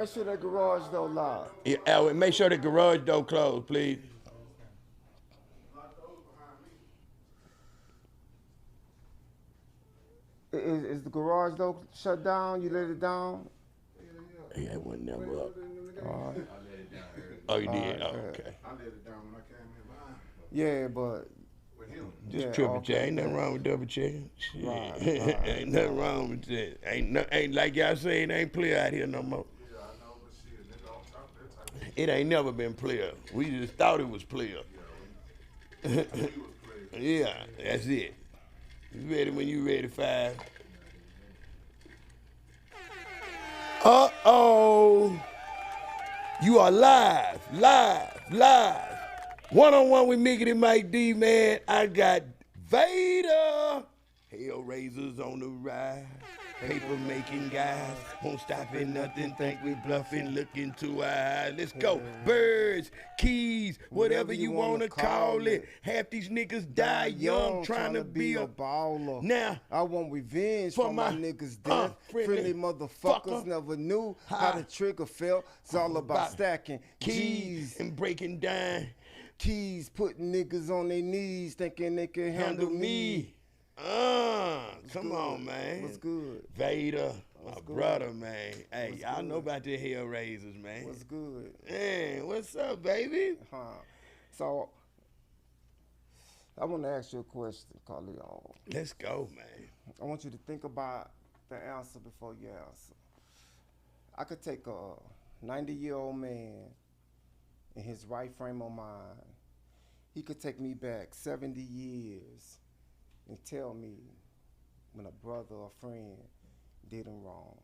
Make sure that garage door locked. Yeah, Alvin, make sure the garage door closed, please. Is the garage door shut down? You let it down? Yeah, it wasn't never up. All right. Oh, you All did? right, Oh, bet. okay. Yeah, but Just yeah, triple check. okay, Ain't nothing bet. wrong with double checking. Right, Shit. right, Ain't nothing right. wrong with that. Ain't like y'all say it ain't clear out here no more. It ain't never been clear. We just thought it was clear. Yeah, that's it. You ready when you ready, five. Uh-oh. You are live, live, live. One-on-one with Mickey and Mike D, man. I got Vader. Hellraisers on the rise. Paper making guys. Won't stop at nothing. Think we bluffing. Look into our eyes. Let's go. Birds, keys, whatever you want to call it. Half these niggas die young trying to be a baller. now I want revenge for for my my niggas' death. Friendly motherfuckers fucker. never knew how How the trigger felt. It's all about stacking keys G's. and breaking down. Keys putting niggas on their knees thinking they can handle Handle me. me. Come good? on, man. What's good? Vader, my What's good? brother, man. Hey, What's y'all know good? about the Hellraisers, man. What's good? Man, what's up, baby? Huh? So I want to ask you a question, Carleon. Let's go, man. I want you to think about the answer before you answer. I could take a 90-year-old man in his right frame of mind. He could take me back 70 years and tell me when a brother or friend did him wrong.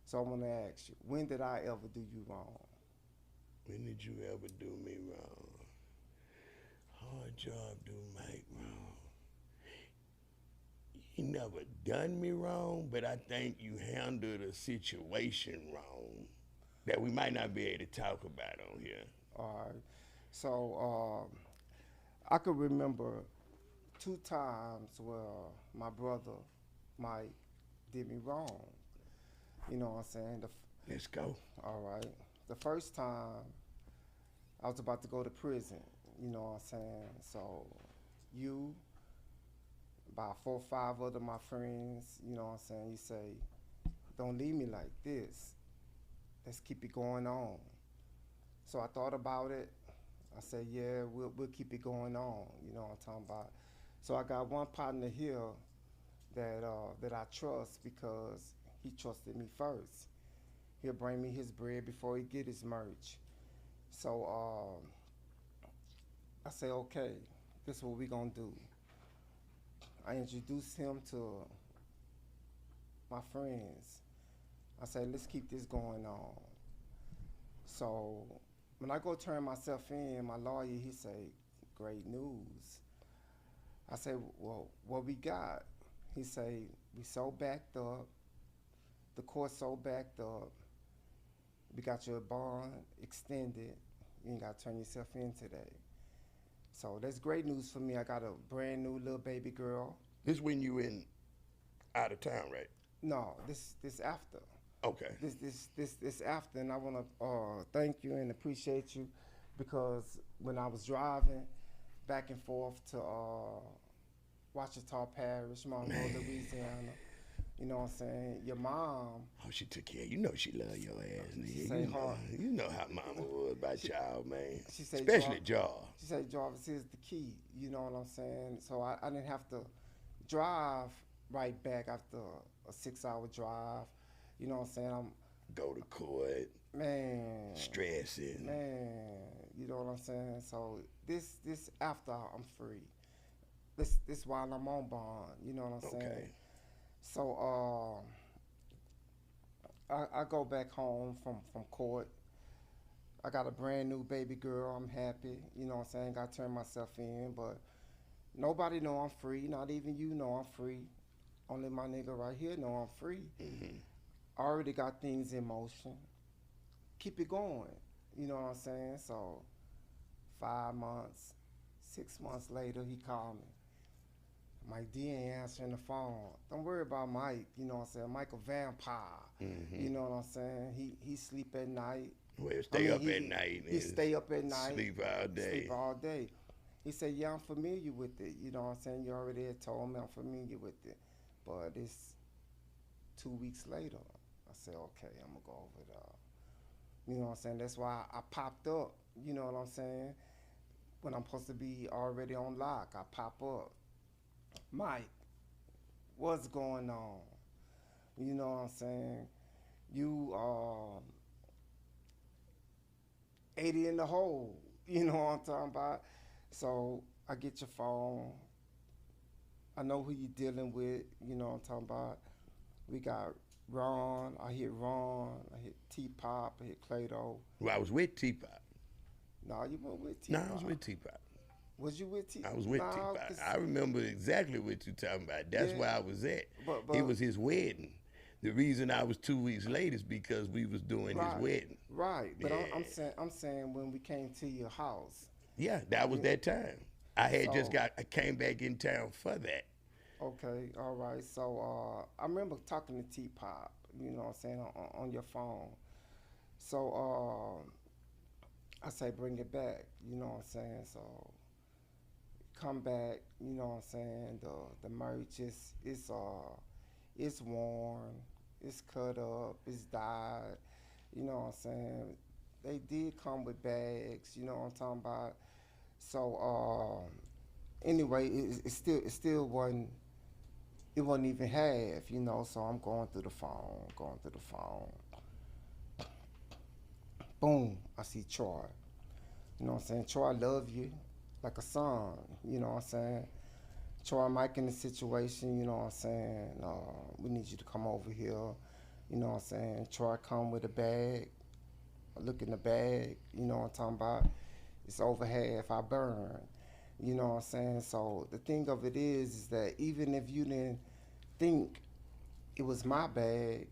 So I want to ask you, when did I ever do you wrong? When did you ever do me wrong? Hard job do Mike wrong. You never done me wrong, but I think you handled the situation wrong that we might not be able to talk about on here. All right. So I could remember two times where my brother Mike did me wrong. You know what I'm saying? Let's go. All right. The first time I was about to go to prison. You know what I'm saying? So you, about 4 or 5 other my friends, you know what I'm saying? You say, don't leave me like this. Let's keep it going on. So I thought about it. I said, yeah, we'll keep it going on. You know what I'm talking about? So I got one partner here that I trust because he trusted me first. He'll bring me his bread before he get his merch. So I say, okay, this is what we gonna do. I introduced him to my friends. I say, let's keep this going on. So when I go turn myself in, my lawyer, he say, great news. I say, well, what we got? He say, we so backed up, the court so backed up, we got your bond extended, you ain't got to turn yourself in today. So that's great news for me. I got a brand new little baby girl. This when you in out of town, right? No, this after. Okay. This after, and I want to thank you and appreciate you because when I was driving back and forth to Ouachita Parish, Monroe, Louisiana, you know what I'm saying? Your mom. Oh, she took care. You know she love your ass, nigga. Say You know how mama was about y'all, man. She said, Especially Jaw. She said, Jarvis, here's the key. You know what I'm saying? So I didn't have to drive right back after a 6-hour drive. You know what I'm saying? Go to court. Man. Stressing. Man. You know what I'm saying? So this after I'm free. This while I'm on bond. You know what I'm saying? Okay. So I go back home from court. I got a brand new baby girl. I'm happy. You know what I'm saying? Got to turn myself in, but nobody know I'm free. Not even you know I'm free. Only my nigga right here know I'm free. Mm-hmm. I already got things in motion. Keep it going. You know what I'm saying? So 5 months, 6 months later, he called me. Mike D ain't answering the phone. Don't worry about Mike. You know what I'm saying? Mike a vampire. You know what I'm saying? He sleep at night. Well, stay up at night. He stay up at night. Sleep all day. Sleep all day. He said, yeah, I'm familiar with it. You know what I'm saying? You already had told me I'm familiar with it. But it's 2 weeks later. I said, okay, I'm going to go over there. You know what I'm saying? That's why I popped up. You know what I'm saying? When I'm supposed to be already on lock, I pop up. Mike, what's going on? You know what I'm saying? You 80 in the hole. You know what I'm talking about? So I get your phone. I know who you dealing with. You know what I'm talking about? We got Ron. I hit Ron. I hit T-Pop. I hit Clado. Well, I was with T-Pop. No, you weren't with T-Pop. No, I was with T-Pop. Was you with T-Pop? I was with T-Pop. I remember exactly what you're talking about. That's where I was at. But it was his wedding. The reason I was 2 weeks late is because we was doing his wedding. Right, but I'm saying when we came to your house. Yeah, that was that time. I had I came back in town for that. Okay, all right. So I remember talking to T-Pop, you know what I'm saying, on your phone. So I say bring it back, you know what I'm saying. So come back, you know what I'm saying. The merch it's worn, it's cut up, it's dyed, you know what I'm saying. They did come with bags, you know what I'm talking about. So anyway, it still wasn't even half, you know. So I'm going through the phone. Boom, I see Troy. You know what I'm saying? Troy, I love you like a son, you know what I'm saying? Troy, Mike in the situation, you know what I'm saying? We need you to come over here, you know what I'm saying? Troy come with a bag. I look in the bag, you know what I'm talking about? It's over half, I burn, you know what I'm saying? So the thing of it is that even if you didn't think it was my bag,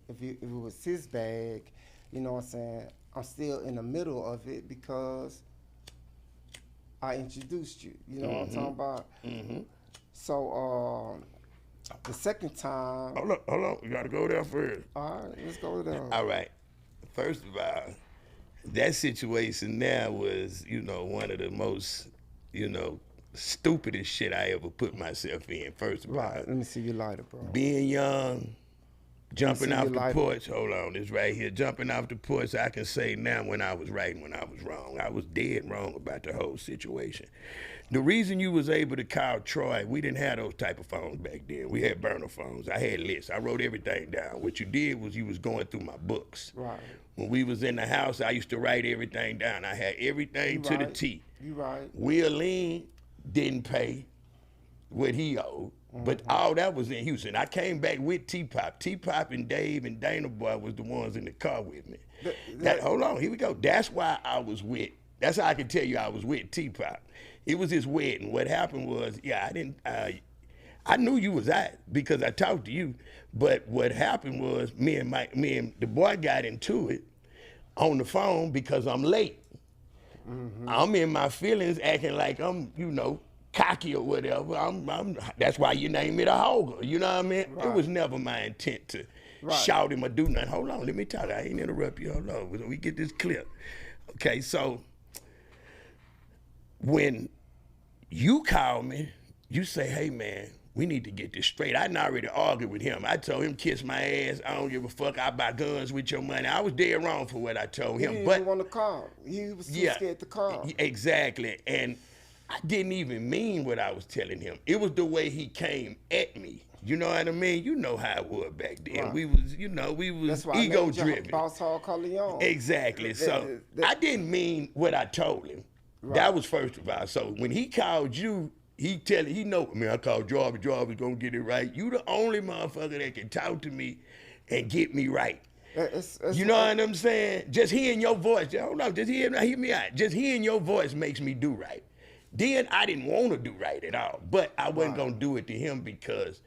if it was his bag, you know what I'm saying, I'm still in the middle of it because I introduced you, you know what I'm talking about? So the second time. Hold on, you gotta go there first. All right, let's go there. All right, first of all, that situation there was, one of the most, stupidest shit I ever put myself in, first of all. Right, let me see your lighter, bro. Being young, jumping off the porch, hold on, it's right here. Jumping off the porch, I can say now when I was right and when I was wrong. I was dead wrong about the whole situation. The reason you was able to call Troy, we didn't have those type of phones back then. We had burner phones. I had lists. I wrote everything down. What you did was you was going through my books. Right. When we was in the house, I used to write everything down. I had everything to the T. You right. Willie didn't pay what he owed, but all that was in Houston. I came back with T-Pop. T-Pop and Dave and Dana Boy was the ones in the car with me. Hold on, here we go. That's why I was with, that's how I can tell you I was with T-Pop. It was his wedding. What happened was, I knew you was out because I talked to you, but what happened was me and the boy got into it on the phone because I'm late. I'm in my feelings acting like I'm, cocky or whatever. That's why you name me the Hogger. You know what I mean? Right. It was never my intent to shout him or do nothing. Hold on, let me talk. I ain't interrupt you. Hold on. We get this clip. Okay, so when you call me, you say, hey man, we need to get this straight. I done already argued with him. I told him, kiss my ass. I don't give a fuck. I buy guns with your money. I was dead wrong for what I told him. He didn't want to call. He was too scared to call. Exactly. And I didn't even mean what I was telling him. It was the way he came at me. You know what I mean? You know how it was back then. Right. We was ego driven. Boss Hog Corleone. Exactly. So I didn't mean what I told him. Right. That was first of all. So when he called you, he know, I called Jarv. Jarv is gonna get it right. You the only motherfucker that can talk to me and get me right. You know what I'm saying? Just hearing your voice. Hold on, just hear me out. Just hearing your voice makes me do right. Then I didn't want to do right at all, but I wasn't gonna do it to him because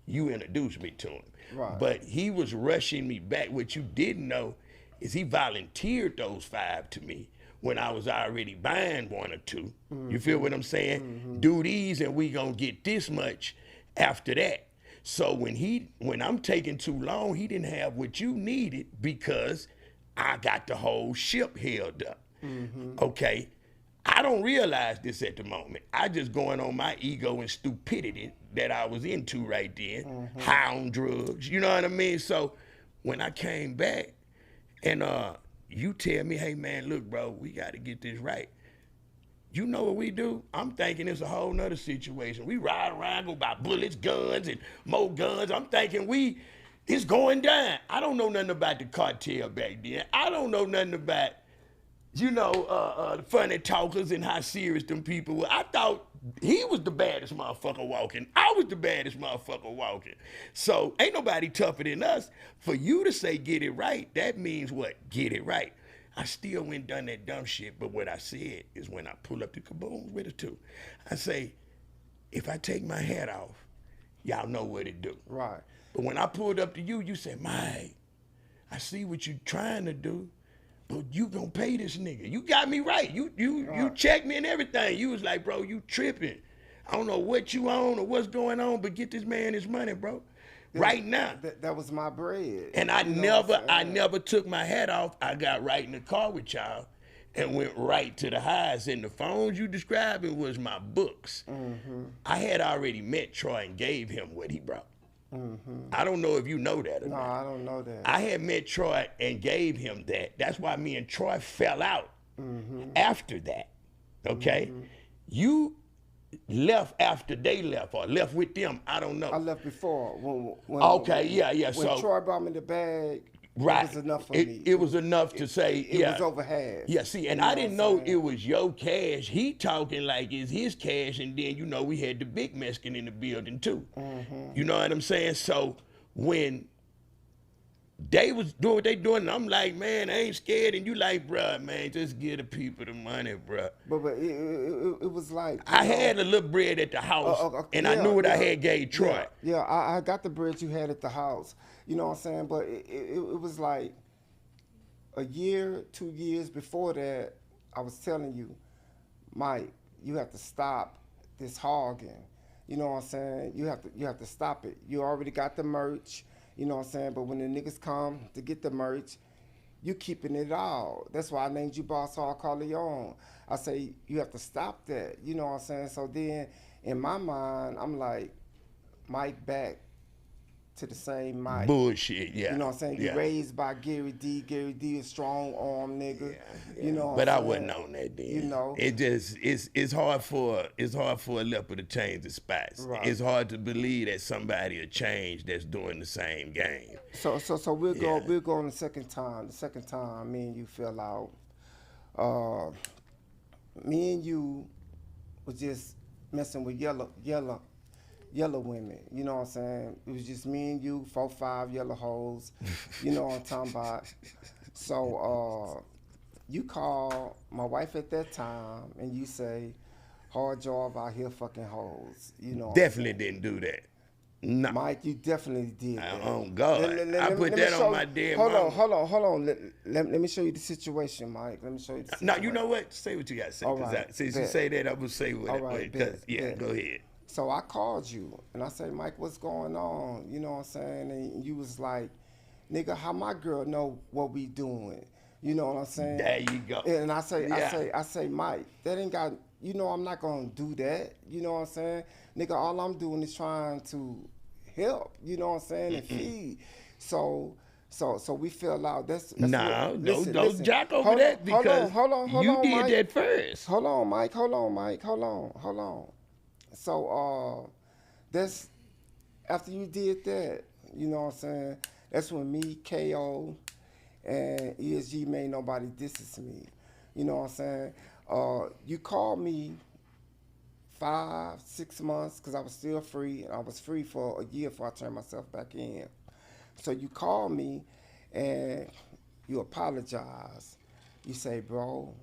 you introduced me to him. Right. But he was rushing me back. What you didn't know is he volunteered those 5 to me when I was already buying one or two. You feel what I'm saying? Do these and we gonna get this much after that. So when I'm taking too long, he didn't have what you needed because I got the whole ship held up. Okay. I don't realize this at the moment. I just going on my ego and stupidity that I was into right then, high on drugs. You know what I mean? So when I came back and you tell me, hey man, look, bro, we got to get this right. You know what we do? I'm thinking it's a whole nother situation. We ride around, go buy bullets, guns, and more guns. I'm thinking it's going down. I don't know nothing about the cartel back then. I don't know nothing about, the funny talkers and how serious them people were. I thought he was the baddest motherfucker walking. I was the baddest motherfucker walking. So ain't nobody tougher than us. For you to say get it right, that means what? Get it right. I still went done that dumb shit, but what I said is when I pull up the kabooms with it too, I say, if I take my hat off, y'all know what it do. Right. But when I pulled up to you, you said, Mike, I see what you trying to do, but you gonna pay this nigga. You got me right. You checked me and everything. You was like, bro, you tripping. I don't know what you on or what's going on, but get this man his money, bro. Right now. That was my bread. And I never took my hat off. I got right in the car with y'all and went right to the highs. And the phones you describing was my books. I had already met Troy and gave him what he brought. I don't know if you know that or No, not. I don't know that. I had met Troy and gave him that. That's why me and Troy fell out after that. Okay? You left after they left or left with them. I don't know. I left before. When yeah. When So Troy brought me the bag, right. it was enough for me. It was enough to say, it was over half. Yeah, see, and I didn't know it was your cash. He talking like it's his cash, and then, we had the big Mexican in the building too. You know what I'm saying? So when they was doing what they doing, and I'm like, man, I ain't scared, and you like, bruh, man, just give the people the money, bruh. But it was like... I had a little bread at the house, and I knew what I had gave Troy. Yeah, I got the bread you had at the house. You know what I'm saying? But it was like a year, 2 years before that, I was telling you, Mike, you have to stop this hogging. You know what I'm saying? You have to stop it. You already got the merch, you know what I'm saying? But when the niggas come to get the merch, you keeping it all. That's why I named you Boss Hog Corleone. I say, you have to stop that, you know what I'm saying? So then, in my mind, I'm like, Mike back to the same Mike. Bullshit, yeah. You know what I'm saying? You raised by Gary D. Gary D, a strong arm nigga. Yeah. You know. But I wasn't on that then. You know. It just it's hard for a leopard to change the spots. Right. It's hard to believe that somebody will change that's doing the same game. So we'll go on the second time. The second time me and you fell out. Me and you was just messing with yellow women, you know what I'm saying? It was just me and you, 4, 5 yellow hoes, you know what I'm talking about. So you call my wife at that time and you say, hard Jarv out here fucking hoes, you know. Definitely didn't do that. No. Mike, you definitely did that. Oh God, I put that on my dead mama. Hold on. Let me show you the situation, Mike. Let me show you the situation. No, you know what? Say what you got to say. All right, Since you say that, I'm going to say what all right, bet. Go ahead. So I called you and I said, Mike, what's going on? You know what I'm saying? And you was like, nigga, how my girl know what we doing? You know what I'm saying? There you go. And I say, Mike, that ain't got, I'm not gonna do that. You know what I'm saying? Nigga, all I'm doing is trying to help, you know what I'm saying, and feed. So we fell out. Don't jack over that because you did Mike. that first. Hold on, Mike. Hold on. So that's after you did that, you know what I'm saying? That's when me, KO, and ESG made nobody distance me. You know what I'm saying? You called me 5, 6 months because I was still free, and I was free for a year before I turned myself back in. So you called me and you apologize. You say, bro,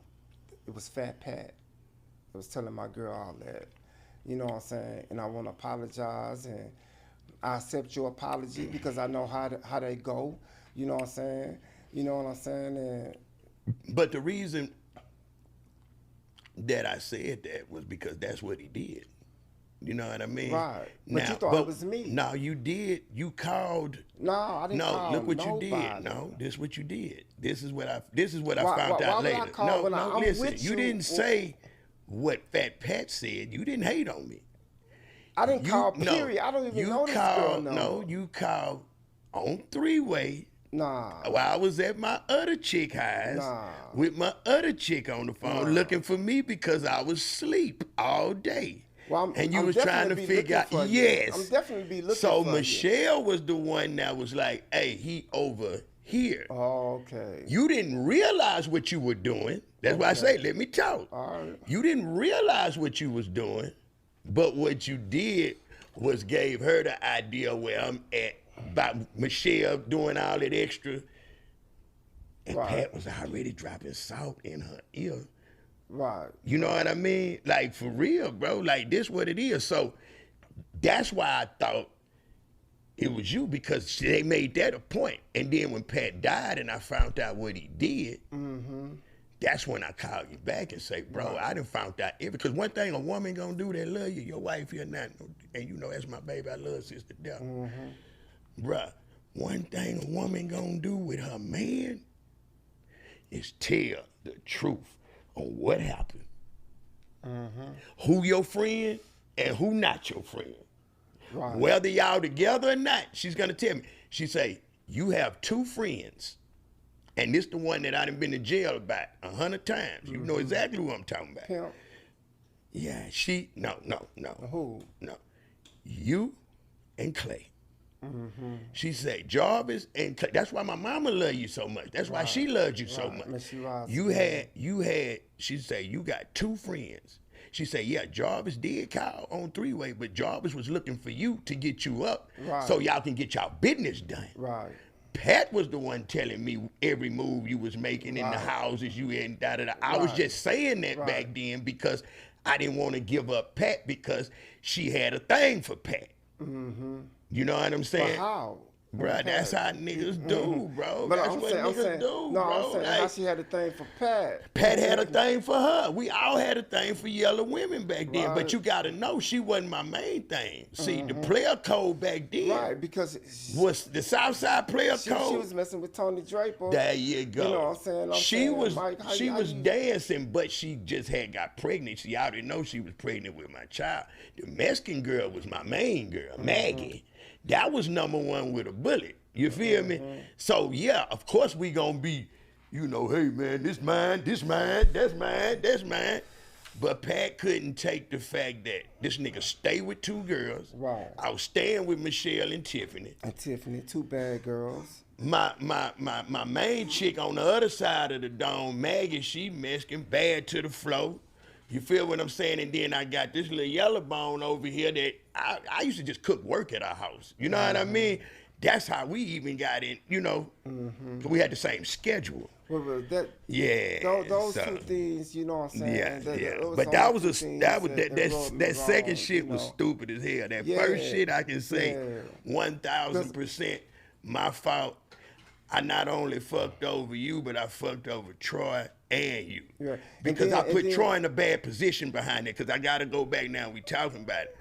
it was Fat Pat. I was telling my girl all that. You know what I'm saying? And I want to apologize, and I accept your apology because I know how they go. You know what I'm saying? And But the reason that I said that was because that's what he did. You know what I mean? Right. But you thought it was me. No, you did. You called. No, I didn't call look what nobody. you did. No, this is what you did. This is what I Why found out would I later. call No, when no, I'm listen. with You you? didn't say what Fat Pat said. You didn't hate on me. I didn't call, No, period. I don't even you know this girl. No, you called on three-way. Nah. While I was at my other chick house with my other chick on the phone looking for me because I was asleep all day. Well, and you I'm was trying to figure out, yes. I'm definitely be looking so for Michelle was the one that was like, hey, he over here. Oh, okay. You didn't realize what you were doing. That's why I say, let me talk. All right. You didn't realize what you was doing, but what you did was gave her the idea where I'm at about Michelle doing all that extra. And Pat was already dropping salt in her ear. Right. You know what I mean? Like, for real, bro. Like, this what it is. So that's why I thought it was you, because they made that a point. And then when Pat died and I found out what he did, that's when I called you back and say, bro, I done found out everything. Because one thing a woman gonna do that love you, your wife here now, and you know that's my baby, I love sister death. Bruh, one thing a woman gonna do with her man is tell the truth on what happened. Who your friend and who not your friend. Right. Whether y'all together or not, she's gonna tell me. She say, you have two friends, and this the one that I done been to jail about 100 times. You know exactly who I'm talking about. Pimp. Yeah, no. Who? No. You and Clay. She said, Jarvis and Clay. That's why my mama love you so much. That's why she loved you so much. You had, she said, you got two friends. She said, yeah, Jarvis did call on three-way, but Jarvis was looking for you to get you up so y'all can get y'all business done. Right. Pat was the one telling me every move you was making in the houses you in, da-da-da. I was just saying that back then because I didn't want to give up Pat because she had a thing for Pat. You know what I'm saying? But how? Bruh, that's how niggas do, bro. But That's what niggas do, bro. I'm saying how she had a thing for Pat. Pat had a thing for her. We all had a thing for yellow women back then. But you gotta know she wasn't my main thing. See, the player code back then because was the Southside player code. She was messing with Tony Draper. There you go. You know what I'm saying? She was dancing, but she just had got pregnant. She already know she was pregnant with my child. The Mexican girl was my main girl, Maggie. That was number one with a bullet. You feel me? So yeah, of course we gonna be, you know, hey man, this mine, that's mine. But Pat couldn't take the fact that this nigga stay with two girls. Right. I was staying with Michelle and Tiffany. Two bad girls. My main chick on the other side of the dome, Maggie, she Mexican, bad to the flow. You feel what I'm saying? And then I got this little yellow bone over here that I used to just cook work at our house. You know what I mean? That's how we even got in, you know, 'cause we had the same schedule. Well, those two things, you know what I'm saying? But that second shit was stupid as hell. That first shit, I can say 1,000% my fault. I not only fucked over you, but I fucked over Troy and you. Yeah. Because I put Troy in a bad position behind it, because I got to go back now, we talking about it.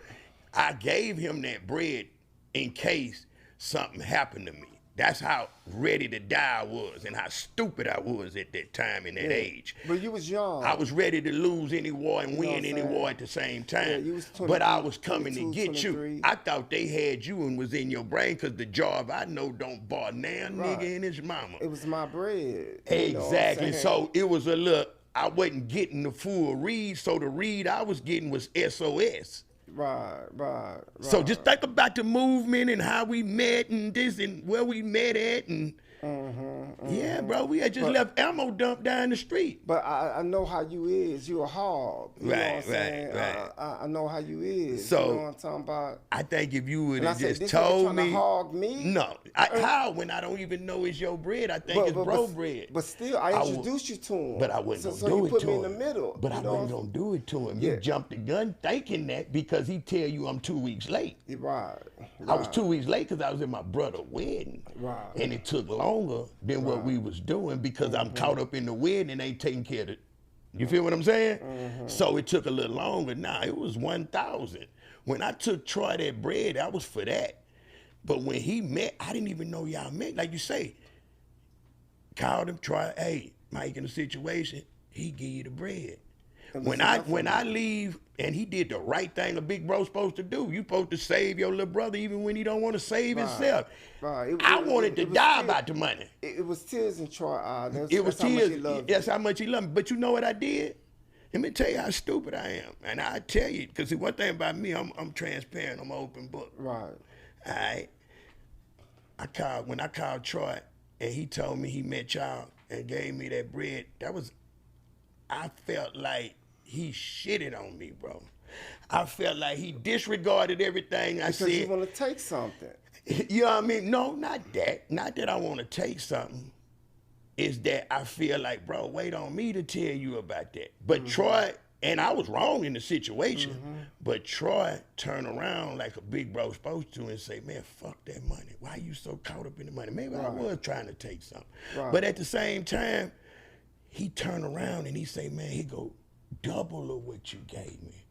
I gave him that bread in case something happened to me. That's how ready to die I was and how stupid I was at that time and that age. But you was young. I was ready to lose any war and win any war at the same time. Yeah, you was 20, but I was coming to get 23. You. I thought they had you and was in your brain because the Jarv I know don't bar now nigga and his mama. It was my bread. Exactly. So it was a look, I wasn't getting the full read, so the read I was getting was SOS. Right. So just think about the movement and how we met and this and where we met at and yeah, bro, we had just left ammo dump down the street. But I know how you is. You a hog. You know what I'm saying? I know how you is. So, you know what I'm talking about? I think if you would have just told me. To hog me? No. How? When I don't even know it's your bread, I think it's bro bread. But still, I introduced you to him. But I wasn't going to do it to him. So you put me in the middle. But I wasn't going to do it to him. You jumped the gun thinking that because he tell you I'm 2 weeks late. Right. I was 2 weeks late because I was in my brother's wedding. Right. And it took longer than what we was doing because I'm caught up in the wedding and ain't taking care of You feel what I'm saying? So it took a little longer. Nah, it was 1,000. When I took Troy that bread, that was for that. But when he met, I didn't even know y'all met. Like you say, called him, Troy, hey, Mike in the situation, he give you the bread. When I leave, and he did the right thing a big bro's supposed to do. You supposed to save your little brother even when he don't want to save himself. Right. I wanted to die about the money. It was tears in Troy's eyes. That's how much he loved. That's how much he loved me. But you know what I did? Let me tell you how stupid I am. And I tell you, because one thing about me, I'm transparent. I'm an open book. Right. All right. When I called Troy, and he told me he met y'all and gave me that bread, I felt like he shitted on me, bro. I felt like he disregarded everything I said. Because you want to take something. You know what I mean? No, not that. Not that I want to take something. It's that I feel like, bro, wait on me to tell you about that. But Troy, and I was wrong in the situation, but Troy turned around like a big bro supposed to and say, man, fuck that money. Why you so caught up in the money? Maybe I was trying to take something. Right. But at the same time, he turned around and he say, man, he go, double of what you gave me.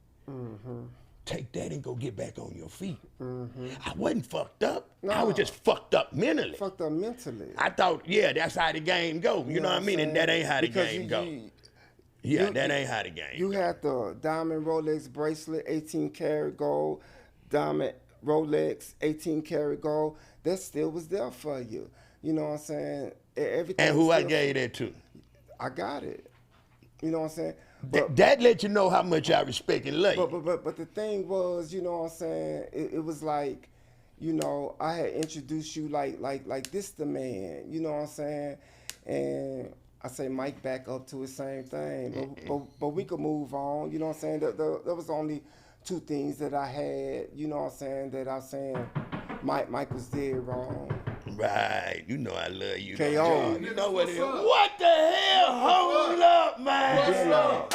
Take that and go get back on your feet. I wasn't fucked up. No. I was just fucked up mentally. Fucked up mentally. I thought, yeah, that's how the game go. You know what I mean? And that ain't how the game go. That ain't how the game go. You had the diamond Rolex bracelet, 18 karat gold, diamond Rolex, 18 karat gold. That still was there for you. You know what I'm saying? Everything. And who I gave that to? I got it. You know what I'm saying? That let you know how much I respect and love you. But the thing was, you know what I'm saying? It was like, you know, I had introduced you like this the man. You know what I'm saying? And I say Mike back up to his same thing. But we could move on. You know what I'm saying? There was only two things that I had. You know what I'm saying? That I was saying Mike was dead wrong. Right, you know I love you. KO. You know what it is. What the hell? Hold up, man. What's up?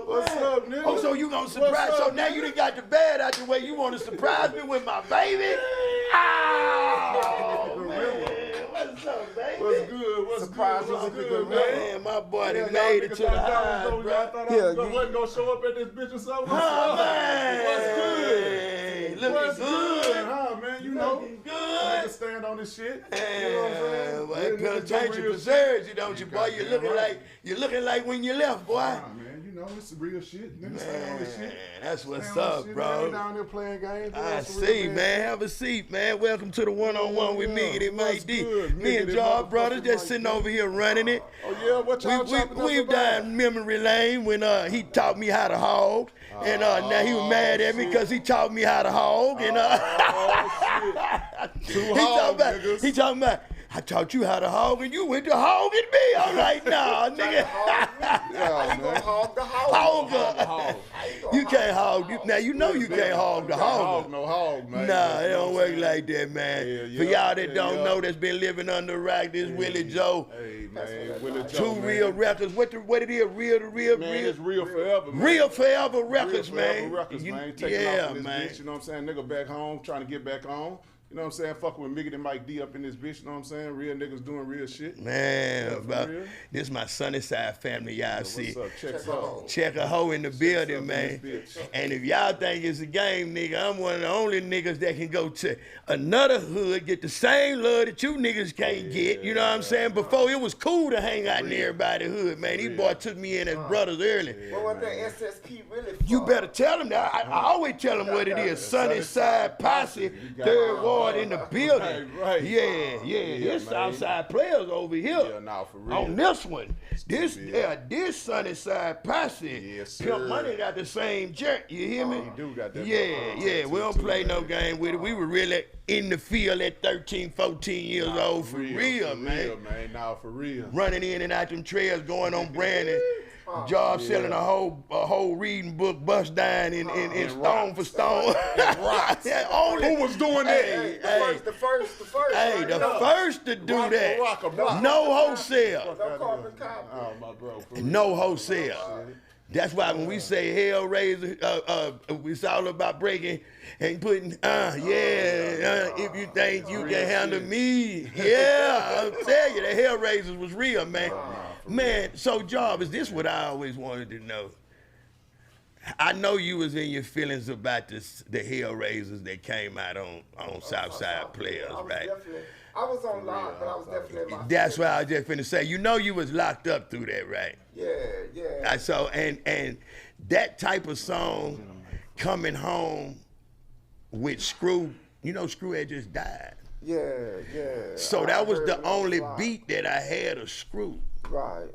What's up, nigga? Oh, so you gonna surprise? So now you done got the bad out the way. You want to surprise me with my baby? Oh, man. What's up, baby? What's good? What's Surprise good? What's was a good, good man? Man, my boy done made it to the highs, bro. I thought I wasn't gonna show up at this bitch or something. What's up? Man. What's good? Looking What's good. Huh, man? You know, Looking good. I can stand on this shit. You know what I'm saying? Well, that penetration preserves you, don't you, boy? You're looking like when you left, boy. Nah, man, you know, it's real shit. Niggas stand on this shit. That's what's Stand on up, this shit. bro. Niggas down there playing games. I see, man. Have a seat, man. Welcome to the one-on-one with Miggity Mike D. Me and Jarv brothers just sitting over here running it. Oh yeah, what y'all chopping up We've about? done memory lane when he taught me how to hog, and now he was mad at me because he taught me how to hog, and he talking about. I taught you how to hog, and you went to hogging me. I'm like, nah, nigga. Yeah, man. Hog the hog. Hogger. You can't hog. Now you know you can't hog the hogger. No hog, man. Nah, it don't work like that, man. Yeah, For y'all that yeah, don't yeah. know, that's been living under a rock, this Willie Joe. Hey, man. Willie Joe, Two man. real records. What it is? Real to real, Man, real. it's real forever, man. Real forever records, Real forever man. records, man. Taking off in this bitch, you know what I'm saying? Nigga back home, trying to get back on. You know what I'm saying? Fucking with Miggity Mike D up in this bitch, you know what I'm saying? Real niggas doing real shit. Man, Yeah, for bro, real. this my Sunnyside family, y'all see. What's up? Check out. Check a hoe in the building, up in man. this bitch. And if y'all think it's a game, nigga, I'm one of the only niggas that can go to another hood, get the same love that you niggas can't get. You know what I'm saying? Before it was cool to hang out in everybody's hood, man. These boys took me in as brothers early. What was that SSP really for? You better tell them that. I always tell them what it is. Sunnyside Posse, Third Ward in the building. Right. Yeah. It's man. Southside players over here. Yeah, nah, for real. On this one. This real. Sunnyside Posse. Yes, Pimp sir. Money got the same jerk. You hear me? He do got that. Yeah. We don't play no game with it. We were really in the field at 13, 14 years old for real, man. Nah, for real. Running in and out them trails, going on branding. Jarv selling a whole reading book, bust down in stone for stone. Who was doing that? The first. Hey, the first to do that. Rock. No wholesale. No carbon copy. Oh, my bro. For real. No wholesale. That's why when we say Hellraiser, it's all about breaking and putting, if you think you can handle me, I'll tell you, the Hellraisers was real, man. Man, so Jarvis, this is what I always wanted to know. I know you was in your feelings about the Hellraisers that came out on Southside Players, right? I was on lock, but I was definitely in my That's what I was just finna say. You know you was locked up through that, right? Yeah. So and that type of song coming home with Screw, you know Screw had just died. Yeah. So that was the only beat that I had of Screw. Right.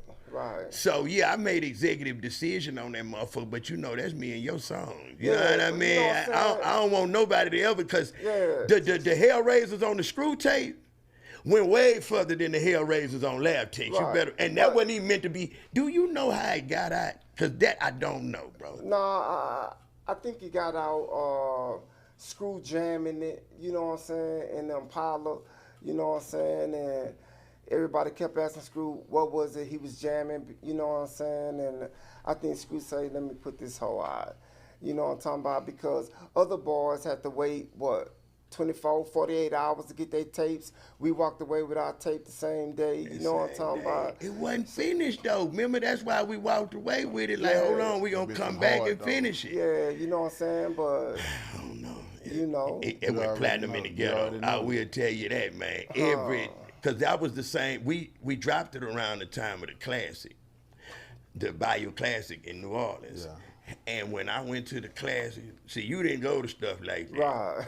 So yeah, I made executive decision on that motherfucker, but you know that's me and your song. You know what I mean? You know what I don't want nobody to ever, cause the Hellraisers on the Screw tape went way further than the Hellraisers on Lab Tapes. Right. You better, and that wasn't even meant to be. Do you know how it got out? Cause that I don't know, bro. Nah, I think he got out Screw jamming it, you know what I'm saying, in the Impala, you know what I'm saying, and everybody kept asking Screw what was it he was jamming, you know what I'm saying, and I think Screw said, let me put this hoe out, you know what I'm talking about, because other boys had to wait, 24, 48 hours to get their tapes. We walked away with our tape the same day. You know what I'm talking about? It wasn't finished though. Remember, that's why we walked away with it. Like, hold on, we gonna come back and finish it. Yeah, you know what I'm saying? But I don't know. You know, it went platinum in the ghetto. I will tell you that, man. Cause that was the same. We dropped it around the time of the Classic, the Bayou Classic in New Orleans. Yeah. And when I went to the Classic, see, you didn't go to stuff like that. Right.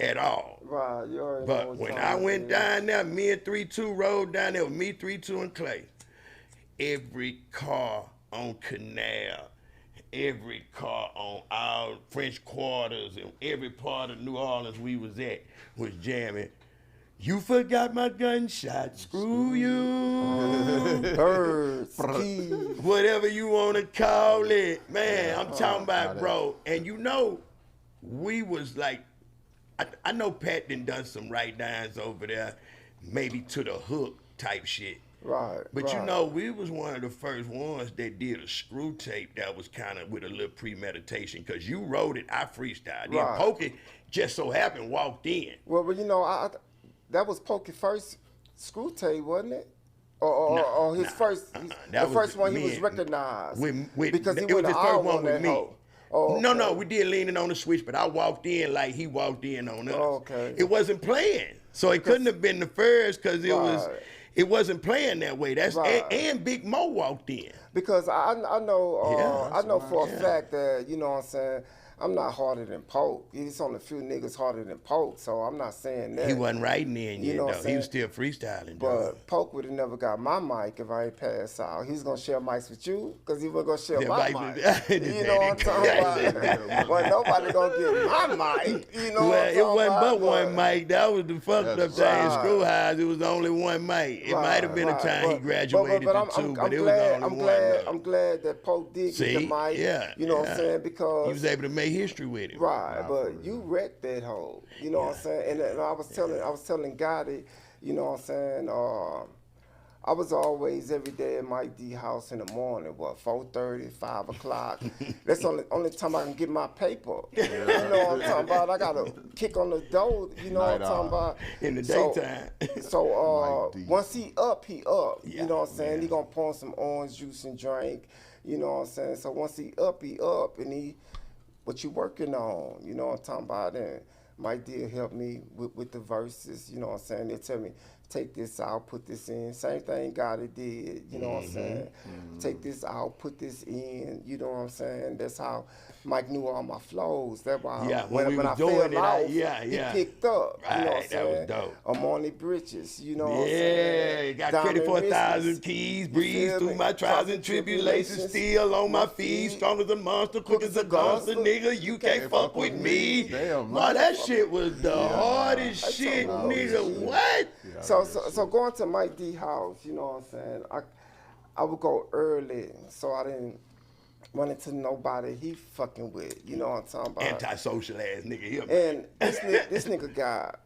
At all. Right, you already but know when I went down there, me and 3-2 rode down there with me, 3-2 and Clay. Every car on Canal, every car on our French Quarters, and every part of New Orleans we was at was jamming. You forgot my gunshot, screw you. Birds, keys. Whatever you want to call it. Man, I'm talking about, bro. And you know, we was like, I know Pat done some write-downs over there, maybe to the hook type shit. Right. But you know, we was one of the first ones that did a Screw tape that was kind of with a little premeditation, because you wrote it, I freestyled. Then Pokey just so happened walked in. Well, you know, that was Pokey's first Screw tape, wasn't it? Or his first, the first one he was recognized. Because he was the first one with me. Hoe. Oh, okay. No, we did Leaning on the Switch, but I walked in like he walked in on us. Okay. It wasn't playing, so it couldn't have been the first, because it wasn't playing that way. That's and Big Mo walked in. Because I know for a fact that, you know what I'm saying, I'm not harder than Poke. It's only a few niggas harder than Poke, so I'm not saying that. He wasn't writing in yet, though. He was still freestyling, though. But Poke would have never got my mic if I ain't passed out. He was going to share mics with you because he wasn't going to share my mic. You know what I'm talking about? Well, nobody going to get my mic. You know what I'm talking about? It wasn't but one mic. That was the fucked up thing. Screw Highs, it was only one mic. It might have been a time he graduated to two, but it was only one. I'm glad that Poke did get the mic. You know what I'm saying? Because he was able to make history with it. Right, but you wrecked that hole. You know what I'm saying? And I was telling Gotti, you know what I'm saying? I was always every day at Mike D house in the morning, 4:30, 5 o'clock. That's the only time I can get my paper. You know what I'm talking about? I got to kick on the door, you know what I'm talking about? In the daytime. So once he up, you know what I'm saying? He going to pour some orange juice and drink, you know what I'm saying? So once he up, and what you working on, you know what I'm talking about? And Mike D helped me with the verses, you know what I'm saying? They tell me, take this out, put this in. Same thing Gotti did, you know what I'm saying? Take this out, put this in, you know what I'm saying? That's how Mike knew all my flows. That's why when I fell off, he picked up, you know what I'm saying? That was dope. Amani Bridges, you know what I'm saying? Got credit for 1,000 keys, breeze through my trials and tribulations, still on my feet, strong as a monster, quick as a gunster, nigga, you can't fuck with me. Damn, man, that shit was the hardest shit, nigga, what? So going to Mike D house, you know what I'm saying? I would go early, so I didn't run into nobody he fucking with, you know what I'm talking about? Antisocial ass nigga here. And this nigga got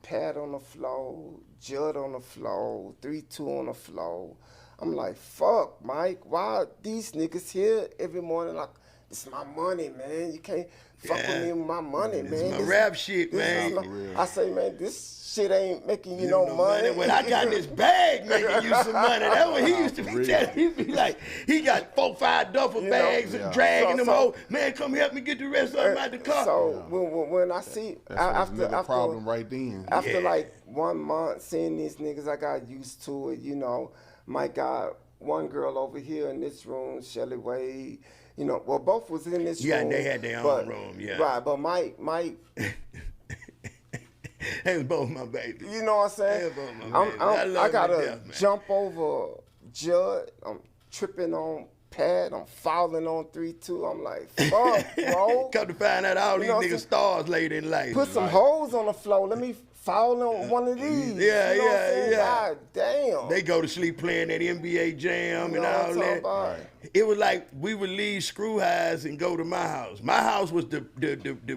Pat on the floor, Judd on the floor, 3-2 on the floor. I'm like, fuck, Mike, why these niggas here every morning like, this my money, man. You can't fuck with me with my money, man. It's my rap shit, man. I say, man, this shit ain't making you no money. When I got this bag making you some money, that's what he used to be telling. He'd be like, he got 4, 5 duffel bags and dragging them home. Man, come help me get the rest of them out the car. So when I see after problem right then. After like 1 month seeing these niggas, I got used to it. You know, Mike got one girl over here in this room, Shelly Wade. You know, well, both was in this room. Yeah, they had their own room, yeah. Right, but Mike. They was both my babies. You know what I'm saying? They was both my babies. I gotta jump over Judd. I'm tripping on Pat. I'm falling on 3-2. I'm like, fuck, bro. Come to find out all these niggas stars later in life. Put some holes on the floor. Let me fall on one of these. Yeah, you know what I'm saying? yeah. God damn. They go to sleep playing that NBA Jam You know and all what I'm that. talking about? It was like we would leave Screw Highs and go to my house. My house was the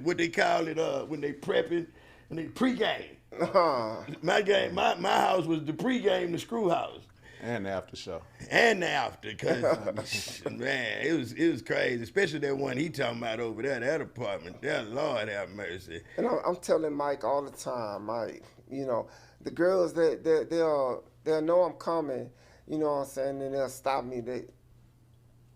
what they call it when they prepping and they pregame. My house was the pregame to Screw House. And the after show. And the after, cause man, it was crazy, especially that one he talking about over there, that apartment. That Lord have mercy. And I'm telling Mike all the time, Mike, you know, the girls they'll know I'm coming, you know what I'm saying, and they'll stop me.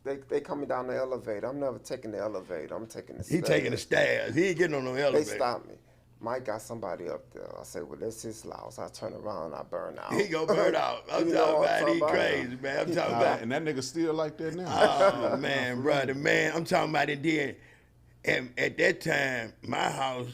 They coming down the elevator. I'm never taking the elevator. I'm taking the stairs. He taking the stairs. He ain't getting on no elevator. They stop me. Mike got somebody up there. I said, well, that's his house. I turn around, I burn out. He gonna burn out. I'm talking about he crazy, man. I'm talking about. And that nigga still like that now. Oh, man, brother, man. I'm talking about it then. And at that time, my house,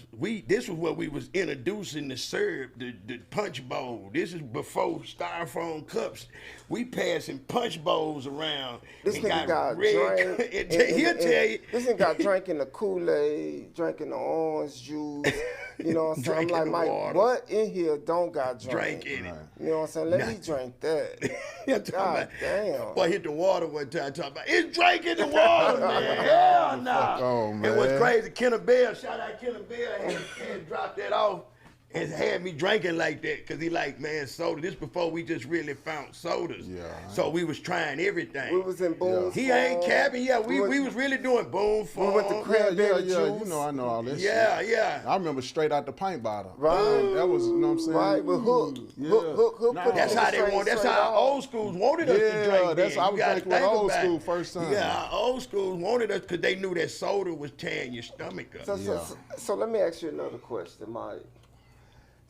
this was what we was introducing to serve, the punch bowl. This is before styrofoam cups. We passing punch bowls around. This nigga got drink. He'll tell you. This nigga got drinking the Kool-Aid, drinking the orange juice. You know what I'm saying? I'm like, Mike, water. what in here don't got drink? Drink in it. You know what I'm saying? Let me drink that. God damn. Boy, hit the water one time talking about, it's drinking the water, man. Hell no. Oh, man. And what's crazy, Kenneth Bell, shout out Kenneth Bell, had dropped that off and had me drinking like that because he like, man, soda. This before we just really found sodas. Yeah. So we was trying everything. We was in Boone He Farm. ain't capping. Yeah, we was really doing Boone Farm. We went to cranberry juice. You know, I know all this Yeah, shit. yeah. I remember straight out the pint bottle. Right. That was, you know what I'm saying? Right, with Hook. Yeah. Hook Nah. put That's that how they straight- want. That's straight how our off. old schools wanted us to Yeah, drink. that's then. I You was gotta drinking with think old about school it. first time. Yeah, our old schools wanted us because they knew that soda was tearing your stomach up. So let me ask you another question, Mike.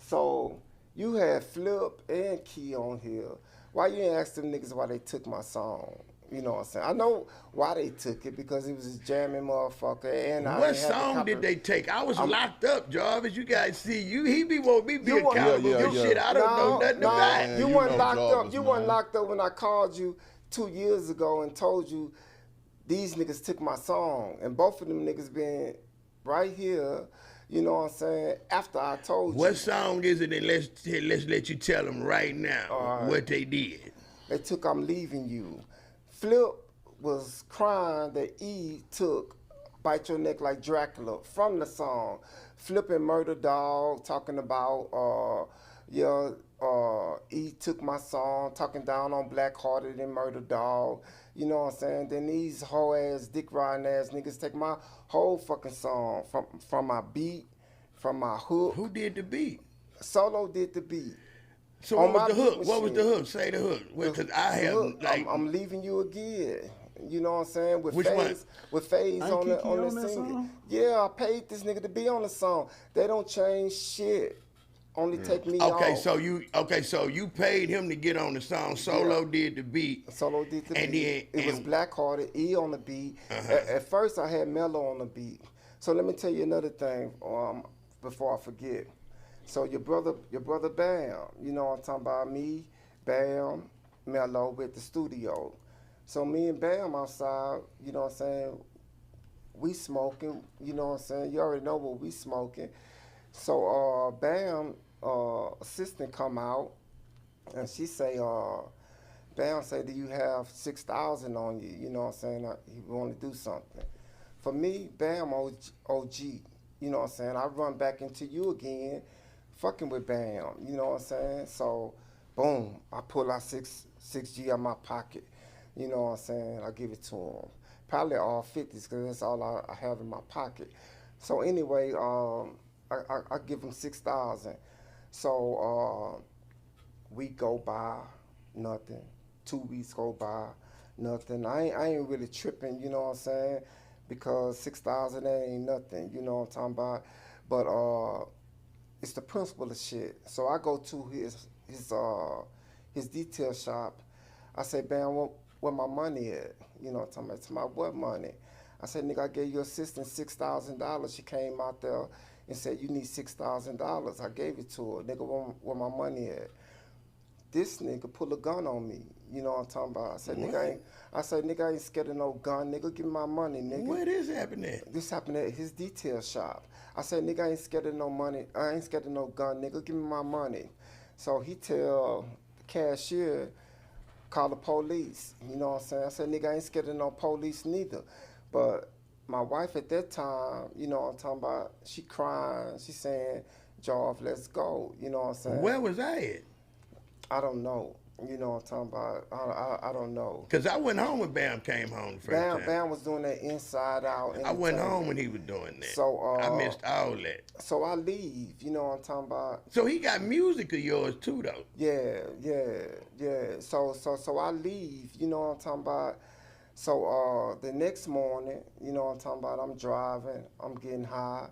So you had Flip and Key on here. Why you ain't ask them niggas why they took my song? You know what I'm saying? I know why they took it because he was a jamming motherfucker. And What song did they take? I was locked up, Jarv. As you guys see, he be want me be You accountable yeah, for yeah. shit I don't know nothing about. You you weren't know locked up. Jarvis, You man. weren't locked up when I called you 2 years ago and told you these niggas took my song. And both of them niggas been right here, you know what I'm saying, after I told you. What song is it? And let's let you tell them right now All right. what they did. They took I'm Leaving You. Flip was crying that E took Bite Your Neck Like Dracula from the song. Flip and Murder Dog talking about, E took my song, talking down on Black Hearted and Murder Dog. You know what I'm saying? Then these hoe ass, dick riding ass niggas take my whole fucking song from my beat, from my hook. Who did the beat? Solo did the beat. So On what was my the hook? beat What was the machine. hook? Say the hook. Because I have Look, like I'm Leaving You Again. You know what I'm saying? With Which one? FaZe, with FaZe Ain't on Kiki the on that single. song? Yeah, I paid this nigga to be on the song. They don't change shit. Only take me okay. off. So you paid him to get on the song. Solo did the beat. Solo did the And beat. then- It was and- Black Hearted, E on the beat. At first, I had Mello on the beat. So let me tell you another thing before I forget. So your brother Bam, you know what I'm talking about? Me, Bam, Mello with the studio. So me and Bam outside, you know what I'm saying? We smoking, you know what I'm saying? You already know what we smoking. So Bam assistant come out and she say, Bam say, do you have 6,000 on you? You know what I'm saying? He want to do something. For me, Bam OG, you know what I'm saying? I run back into you again, fucking with Bam, you know what I'm saying? So, boom, I pull out 6G out my pocket. You know what I'm saying? I give it to him. Probably all 50s because that's all I have in my pocket. So anyway, I give him 6,000. So week go by, nothing. 2 weeks go by, nothing. I ain't really tripping, you know what I'm saying? Because 6,000 that ain't nothing, you know what I'm talking about? But it's the principle of shit. So I go to his detail shop. I say, "Bam, where my money at?" You know what I'm talking about? To my what money? I said, "Nigga, I gave your assistant $6,000. She came out there and said, you need $6,000. I gave it to her. Nigga, where my money at?" This nigga pull a gun on me. You know what I'm talking about? I said, nigga, I ain't scared of no gun. Nigga, give me my money, nigga. Where this happened at? This happened at his detail shop. I said, nigga, I ain't scared of no money. I ain't scared of no gun, nigga. Give me my money. So he tell the cashier, call the police. You know what I'm saying? I said, nigga, I ain't scared of no police neither. But my wife at that time, you know what I'm talking about, she crying. She saying, Jarv, let's go. You know what I'm saying? Where was I at? I don't know. You know what I'm talking about? I don't know. Because I went home when Bam came home the first time. Bam was doing that Inside Out. I went home when he was doing that. So I missed all that. So I leave. You know what I'm talking about? So he got music of yours too, though. Yeah. So I leave. You know what I'm talking about? So the next morning, you know what I'm talking about? I'm driving. I'm getting high.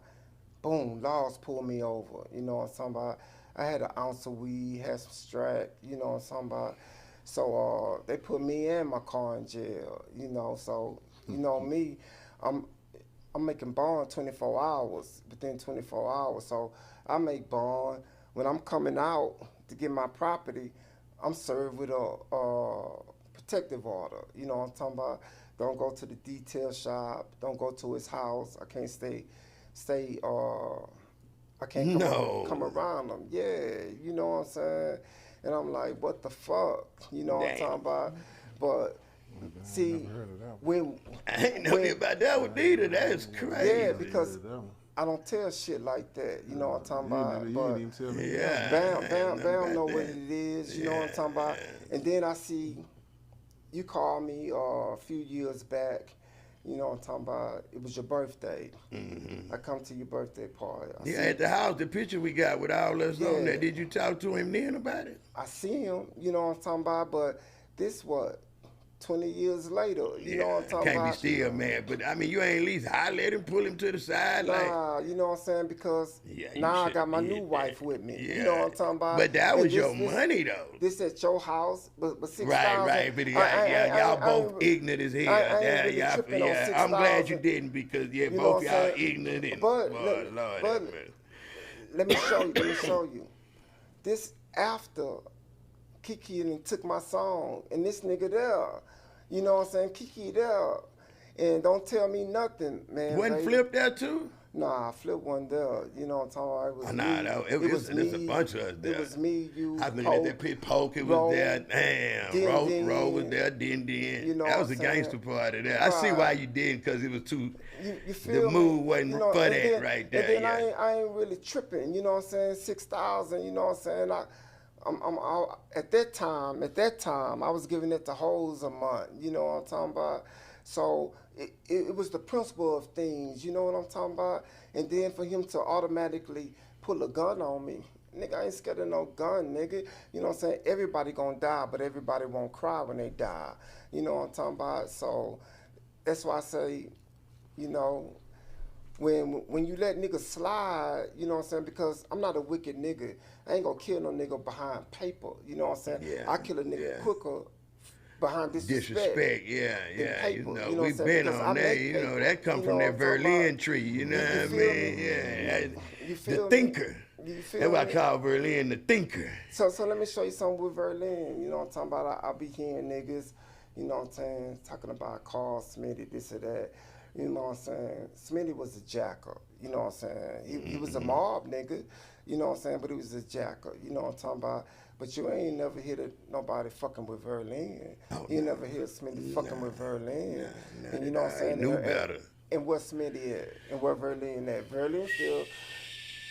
Boom, laws pull me over. You know what I'm talking about? I had an ounce of weed, had some strack, you know what I'm talking about? So they put me and my car in jail, you know. So, you know me, I'm making bond 24 hours, within 24 hours. So I make bond. When I'm coming out to get my property, I'm served with a protective order. You know what I'm talking about? Don't go to the detail shop. Don't go to his house. I can't I can't come around them. Yeah, you know what I'm saying? And I'm like, what the fuck? You know what I'm talking about? But see, when I ain't know about that one either. That's crazy. Yeah, because I don't tell shit like that. You know what I'm talking about? But yeah, Bam know what it is. You know what I'm talking about? And then I see you call me a few years back. You know what I'm talking about? It was your birthday. Mm-hmm. I come to your birthday party. At the house, the picture we got with all us on there. Did you talk to him then about it? I see him, you know what I'm talking about? But this 20 years later, you know what I'm talking about? Can't be still, man. But, I mean, you ain't at least let him pull him to the side. Nah, you know what I'm saying? Because now I got my new wife with me. Yeah. You know what I'm talking about? But that was your money, though. This at your house, but 6,000. Right. But y'all both ignorant as hell. I'm glad you didn't because, both y'all ignorant. But let me show you. This after Kiki and took my song, and this nigga there, you know what I'm saying? Kiki there, and don't tell me nothing, man. Wasn't Flip there too? Nah, Flip wasn't there. You know what I'm talking about? It was a bunch of us there. It was me, you, I mean, that pit Poke, it was there. Damn, Ro was there, Din. You know that was a gangster party there. I see why you didn't, because it was too, you feel the mood wasn't for that right there. And then I ain't really tripping, you know what I'm saying? 6,000, you know what I'm saying? At that time, I was giving it to hoes a month. You know what I'm talking about? So it was the principle of things. You know what I'm talking about? And then for him to automatically pull a gun on me, nigga, I ain't scared of no gun, nigga. You know what I'm saying? Everybody gonna die, but everybody won't cry when they die. You know what I'm talking about? So that's why I say, you know, when you let niggas slide, you know what I'm saying? Because I'm not a wicked nigga. I ain't gonna kill no nigga behind paper. You know what I'm saying? Yeah, I kill a nigga quicker behind disrespect. Yeah. You know we've been on that. You know, that come from that Berlin tree. You know what I mean? Yeah. The thinker. That's what I call Berlin, the thinker. So let me show you something with Berlin. You know what I'm talking about? I be hearing niggas, you know what I'm saying, talking about Carl Smitty, this or that. You know what I'm saying? Smitty was a jacker. You know what I'm saying? He was a mob nigga. You know what I'm saying? But he was a jacker. You know what I'm talking about? But you ain't never hear nobody fucking with Verlin. You never hear Smitty fucking with Verlin. And you know what I'm saying? I knew better. And where Smitty at? And where Verlin at? Verlin still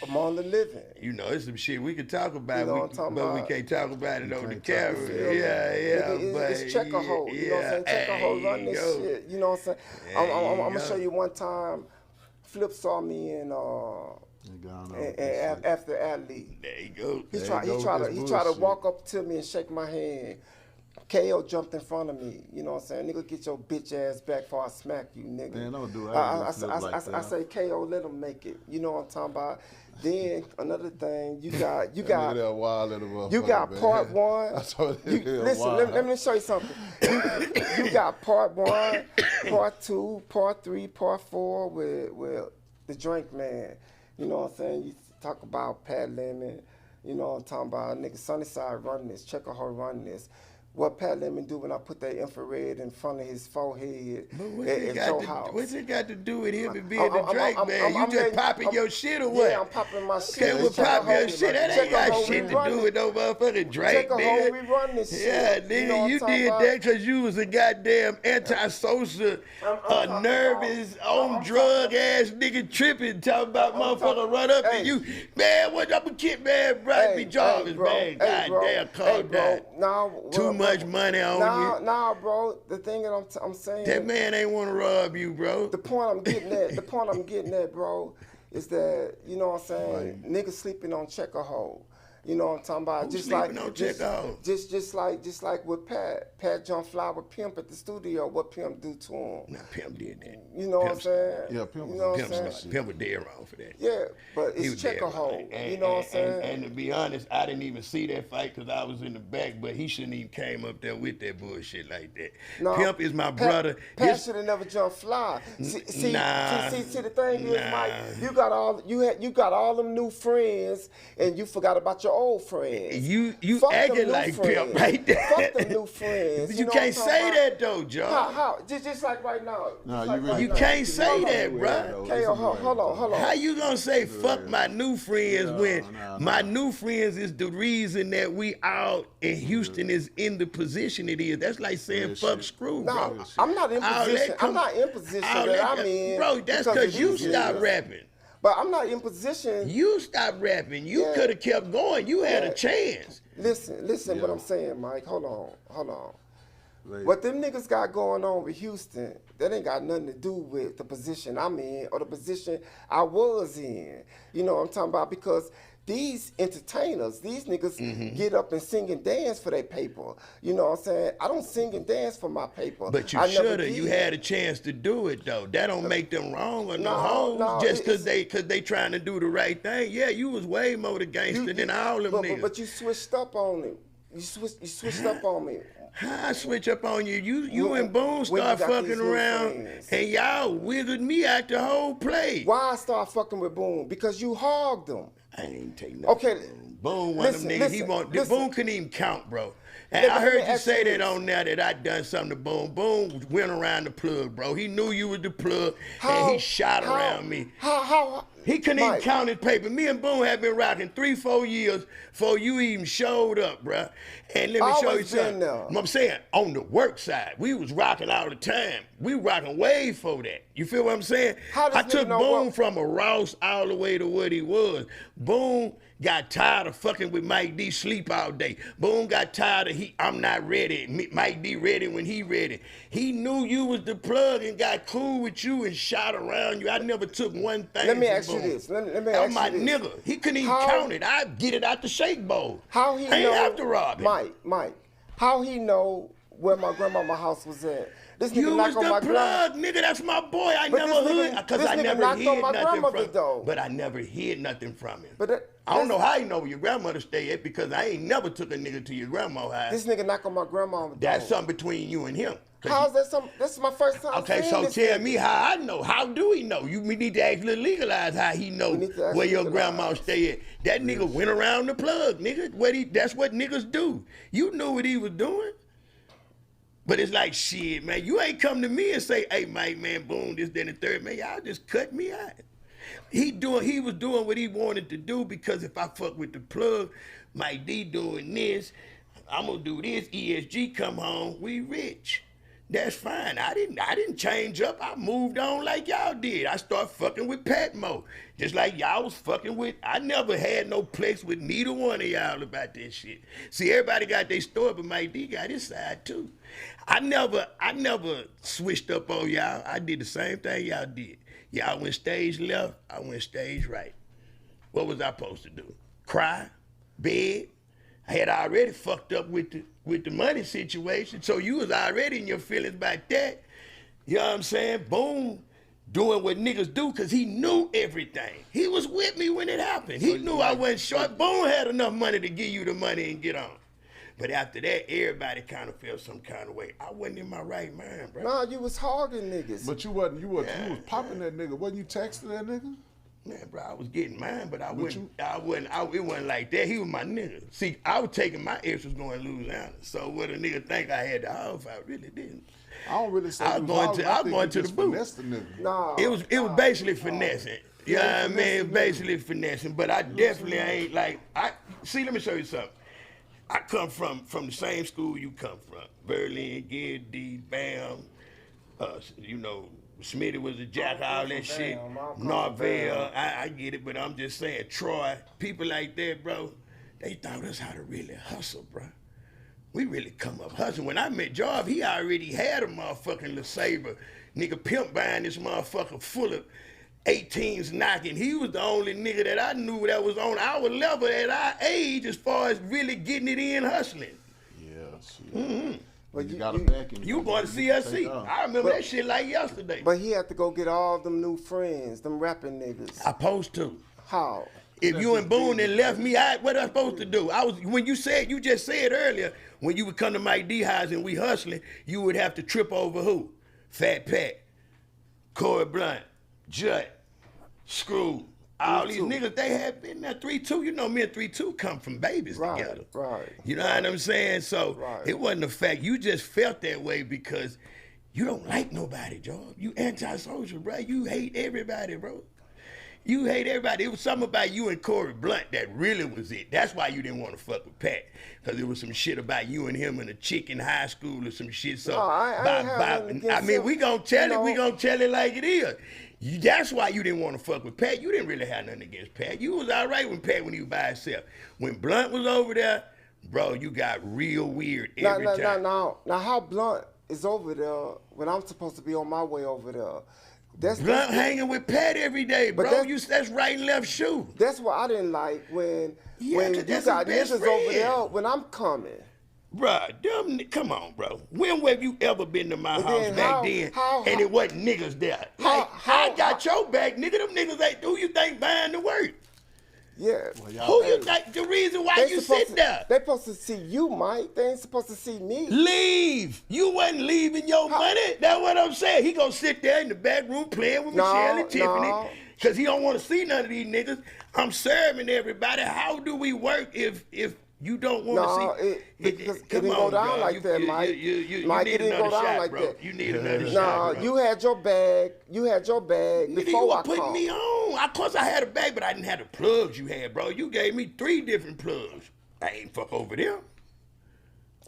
among the living. You know, it's some shit we can talk about, You know what I'm talking but about? we can't talk about it on the camera. Nigga, Yeah, but it's check a hole. You know what I'm saying? Check a hole, run this shit. You know what I'm saying? I'm gonna show you one time. Flip saw me in after athlete. There you go. He tried to walk up to me and shake my hand. KO jumped in front of me. You know what I'm saying? Nigga, get your bitch ass back before I smack you, nigga. Man, don't do it. I say KO, let him make it. You know what I'm talking about? Then another thing, you got part one. Listen, let me show you something. You got part one, part two, part three, part four with the drink man. You know what I'm saying? You talk about Pat Lemon. You know what I'm talking about? Nigga, Sunnyside running this, Checker Hole running this. What Pat Lemon do when I put that infrared in front of his forehead at your house? What's it got to do with him and being the Drake man? You just popping your shit or what? Yeah, I'm popping my shit. Okay, well, pop your shit. That ain't got shit to do with no motherfucking Drake, nigga. We run this shit. Yeah, nigga, you did that because you was a goddamn antisocial, nervous, on drug ass nigga tripping, talking about motherfucker run up and you, man, what up a kid, man, Brian B. Jarvis, man. Goddamn, calm down. Too much money on you. Nah, bro. The thing that I'm saying. That man ain't want to rob you, bro. The point I'm getting at, bro, is that, you know what I'm saying, niggas sleeping on Checker Hole. You know what I'm talking about? Just like with Pat. Pat jumped fly with Pimp at the studio. What Pimp do to him? Nah, Pimp did that. You know what I'm saying? Yeah, Pimp was dead wrong for that. Yeah, but it's Checker Hole. You know what I'm saying? And to be honest, I didn't even see that fight because I was in the back, but he shouldn't even came up there with that bullshit like that. No, Pimp is my brother. Pat should have never jumped fly. See, the thing is, Mike, you got all them new friends, and you forgot about your old friends. You acting like Pimp right there. Fuck them new friends. But you can't say that though, Joe. How? Just like right now. You can't say that, bro. Okay, hold on. How you gonna say fuck my new friends when my new friends is the reason that we out in Houston is in the position it is? That's like saying fuck Screw, bro. No, I'm not in position. I'm not in position that I'm in. Bro, that's because you stopped rapping. But I'm not in position. You stopped rapping. You could have kept going. You had a chance. Listen what I'm saying, Mike. Hold on. What them niggas got going on with Houston, that ain't got nothing to do with the position I'm in or the position I was in. You know what I'm talking about? Because these entertainers, these niggas get up and sing and dance for their paper. You know what I'm saying? I don't sing and dance for my paper. But you should have. You had a chance to do it though. That don't make them wrong or no hoes just because they trying to do the right thing. Yeah, you was way more the gangster than all them niggas. But you switched up on it. You switched up on me. How I switch up on you? You and Boone start fucking around and y'all wiggled me out the whole play. Why I start fucking with Boone? Because you hogged him. I ain't take nothing. Okay. Boone one of them niggas. Boone couldn't even count, bro. And I heard you say that on there that I done something to Boone. Boone went around the plug, bro. He knew you was the plug, and he shot around me. He couldn't even count his paper. Me and Boone had been rocking 3-4 years before you even showed up, bro. And let me show you something. I'm saying, on the work side, we was rocking all the time. We rocking way for that. You feel what I'm saying? I took Boone from a Ross all the way to what he was. Boone got tired of fucking with Mike D, sleep all day. Boone got tired of I'm not ready. Mike D ready when he ready. He knew you was the plug and got cool with you and shot around you. I never took one thing. Let me ask you this. Let me ask my you this. nigga. He couldn't even count it. I get it out the shake bowl. How he I ain't know? have to rob him. Mike. How he know where my grandmama house was at? This nigga you knocked was on my the plug, nigga. That's my boy. I never hid because I never hid nothing from him. But I never hid nothing from him. I don't know how you know where your grandmother stay at because I ain't never took a nigga to your grandma's house. This nigga knocked on my grandma. That's something between you and him. How's that something? This is my first time. Okay, so tell me how I know. How do he know? We need to actually legalize how he know where your grandma stay at. That nigga went around the plug, nigga. That's what niggas do. You knew what he was doing. But it's like, shit, man, you ain't come to me and say, hey, Mike, man, boom, this, then, the third, man, y'all just cut me out. He was doing what he wanted to do because if I fuck with the plug, Mike D doing this, I'm gonna do this, ESG come home, we rich. That's fine. I didn't change up. I moved on like y'all did. I started fucking with Pat Mo. Just like y'all was fucking with. I never had no place with neither one of y'all about this shit. See, everybody got their story, but Mike D got his side too. I never switched up on y'all. I did the same thing y'all did. Y'all went stage left, I went stage right. What was I supposed to do? Cry? Beg? I had already fucked up with the money situation, so you was already in your feelings about that. You know what I'm saying? Boom, doing what niggas do, because he knew everything. He was with me when it happened. He knew I wasn't short. Boom had enough money to give you the money and get on. But after that, everybody kind of felt some kind of way. I wasn't in my right mind, bro. Nah, you was hogging niggas. But you was popping that nigga. Wasn't you texting that nigga? Man, bro, I was getting mine, but it wasn't like that. He was my nigga. See, I was taking my extras going to Louisiana. So what a nigga think I had the house, I really didn't. I don't really say I was going to the booth. Nah, it was basically finessing. You know what I mean? Basically finessing. But I definitely ain't like, let me show you something. I come from the same school you come from. Berlin, Giddy, Bam, Smitty was a jack, all that shit. Norvell, I get it, but I'm just saying, Troy, people like that, bro, they taught us how to really hustle, bro. We really come up hustling. When I met Jarv, he already had a motherfucking LeSabre. Nigga pimp buying this motherfucker full of 18s knocking. He was the only nigga that I knew that was on our level at our age as far as really getting it in hustling. Yeah, shit. Mm-hmm. But you got it back. You going to CSC. I remember that shit like yesterday. But he had to go get all them new friends, them rapping niggas. I supposed to. How? If you and Boone and left me, what I supposed to do? You just said earlier, when you would come to Mike D house and we hustling, you would have to trip over who? Fat Pat, Corey Blunt, Jut, Screw. All these niggas, they had been there 3-2. You know, me and 3-2 come from babies together. Right. You know what I'm saying? So it wasn't a fact. You just felt that way because you don't like nobody, Jarv. You antisocial, bro. You hate everybody, bro. You hate everybody. It was something about you and Corey Blunt that really was it. That's why you didn't want to fuck with Pat. Because there was some shit about you and him and a chick in high school or some shit. So, we gonna tell it. We gonna tell it like it is. That's why you didn't want to fuck with Pat. You didn't really have nothing against Pat. You was all right when he was by himself. When Blunt was over there, bro, you got real weird every time. Now, how Blunt is over there when I'm supposed to be on my way over there? Blunt hanging with Pat every day, bro. That's right and left shoe. That's what I didn't like when you got niggas over there when I'm coming. Bruh, come on, bro. When have you ever been to my house back then and it wasn't niggas there? I got your back, nigga. Them niggas ain't who you think buying the work? Yeah. Well, who you think the reason why you sit there? They supposed to see you, Mike. They ain't supposed to see me. Leave. You wasn't leaving your money. That's what I'm saying. He gonna sit there in the back room playing with Michelle and Tiffany because he don't want to see none of these niggas. I'm serving everybody. How do we work if you don't want to see? It didn't go down like that, Mike. Mike, it didn't go down like that. You need another shot, bro. You had your bag. You had your bag before I called. You were putting me on. Of course I had a bag, but I didn't have the plugs you had, bro. You gave me 3 different plugs. I ain't fuck over them.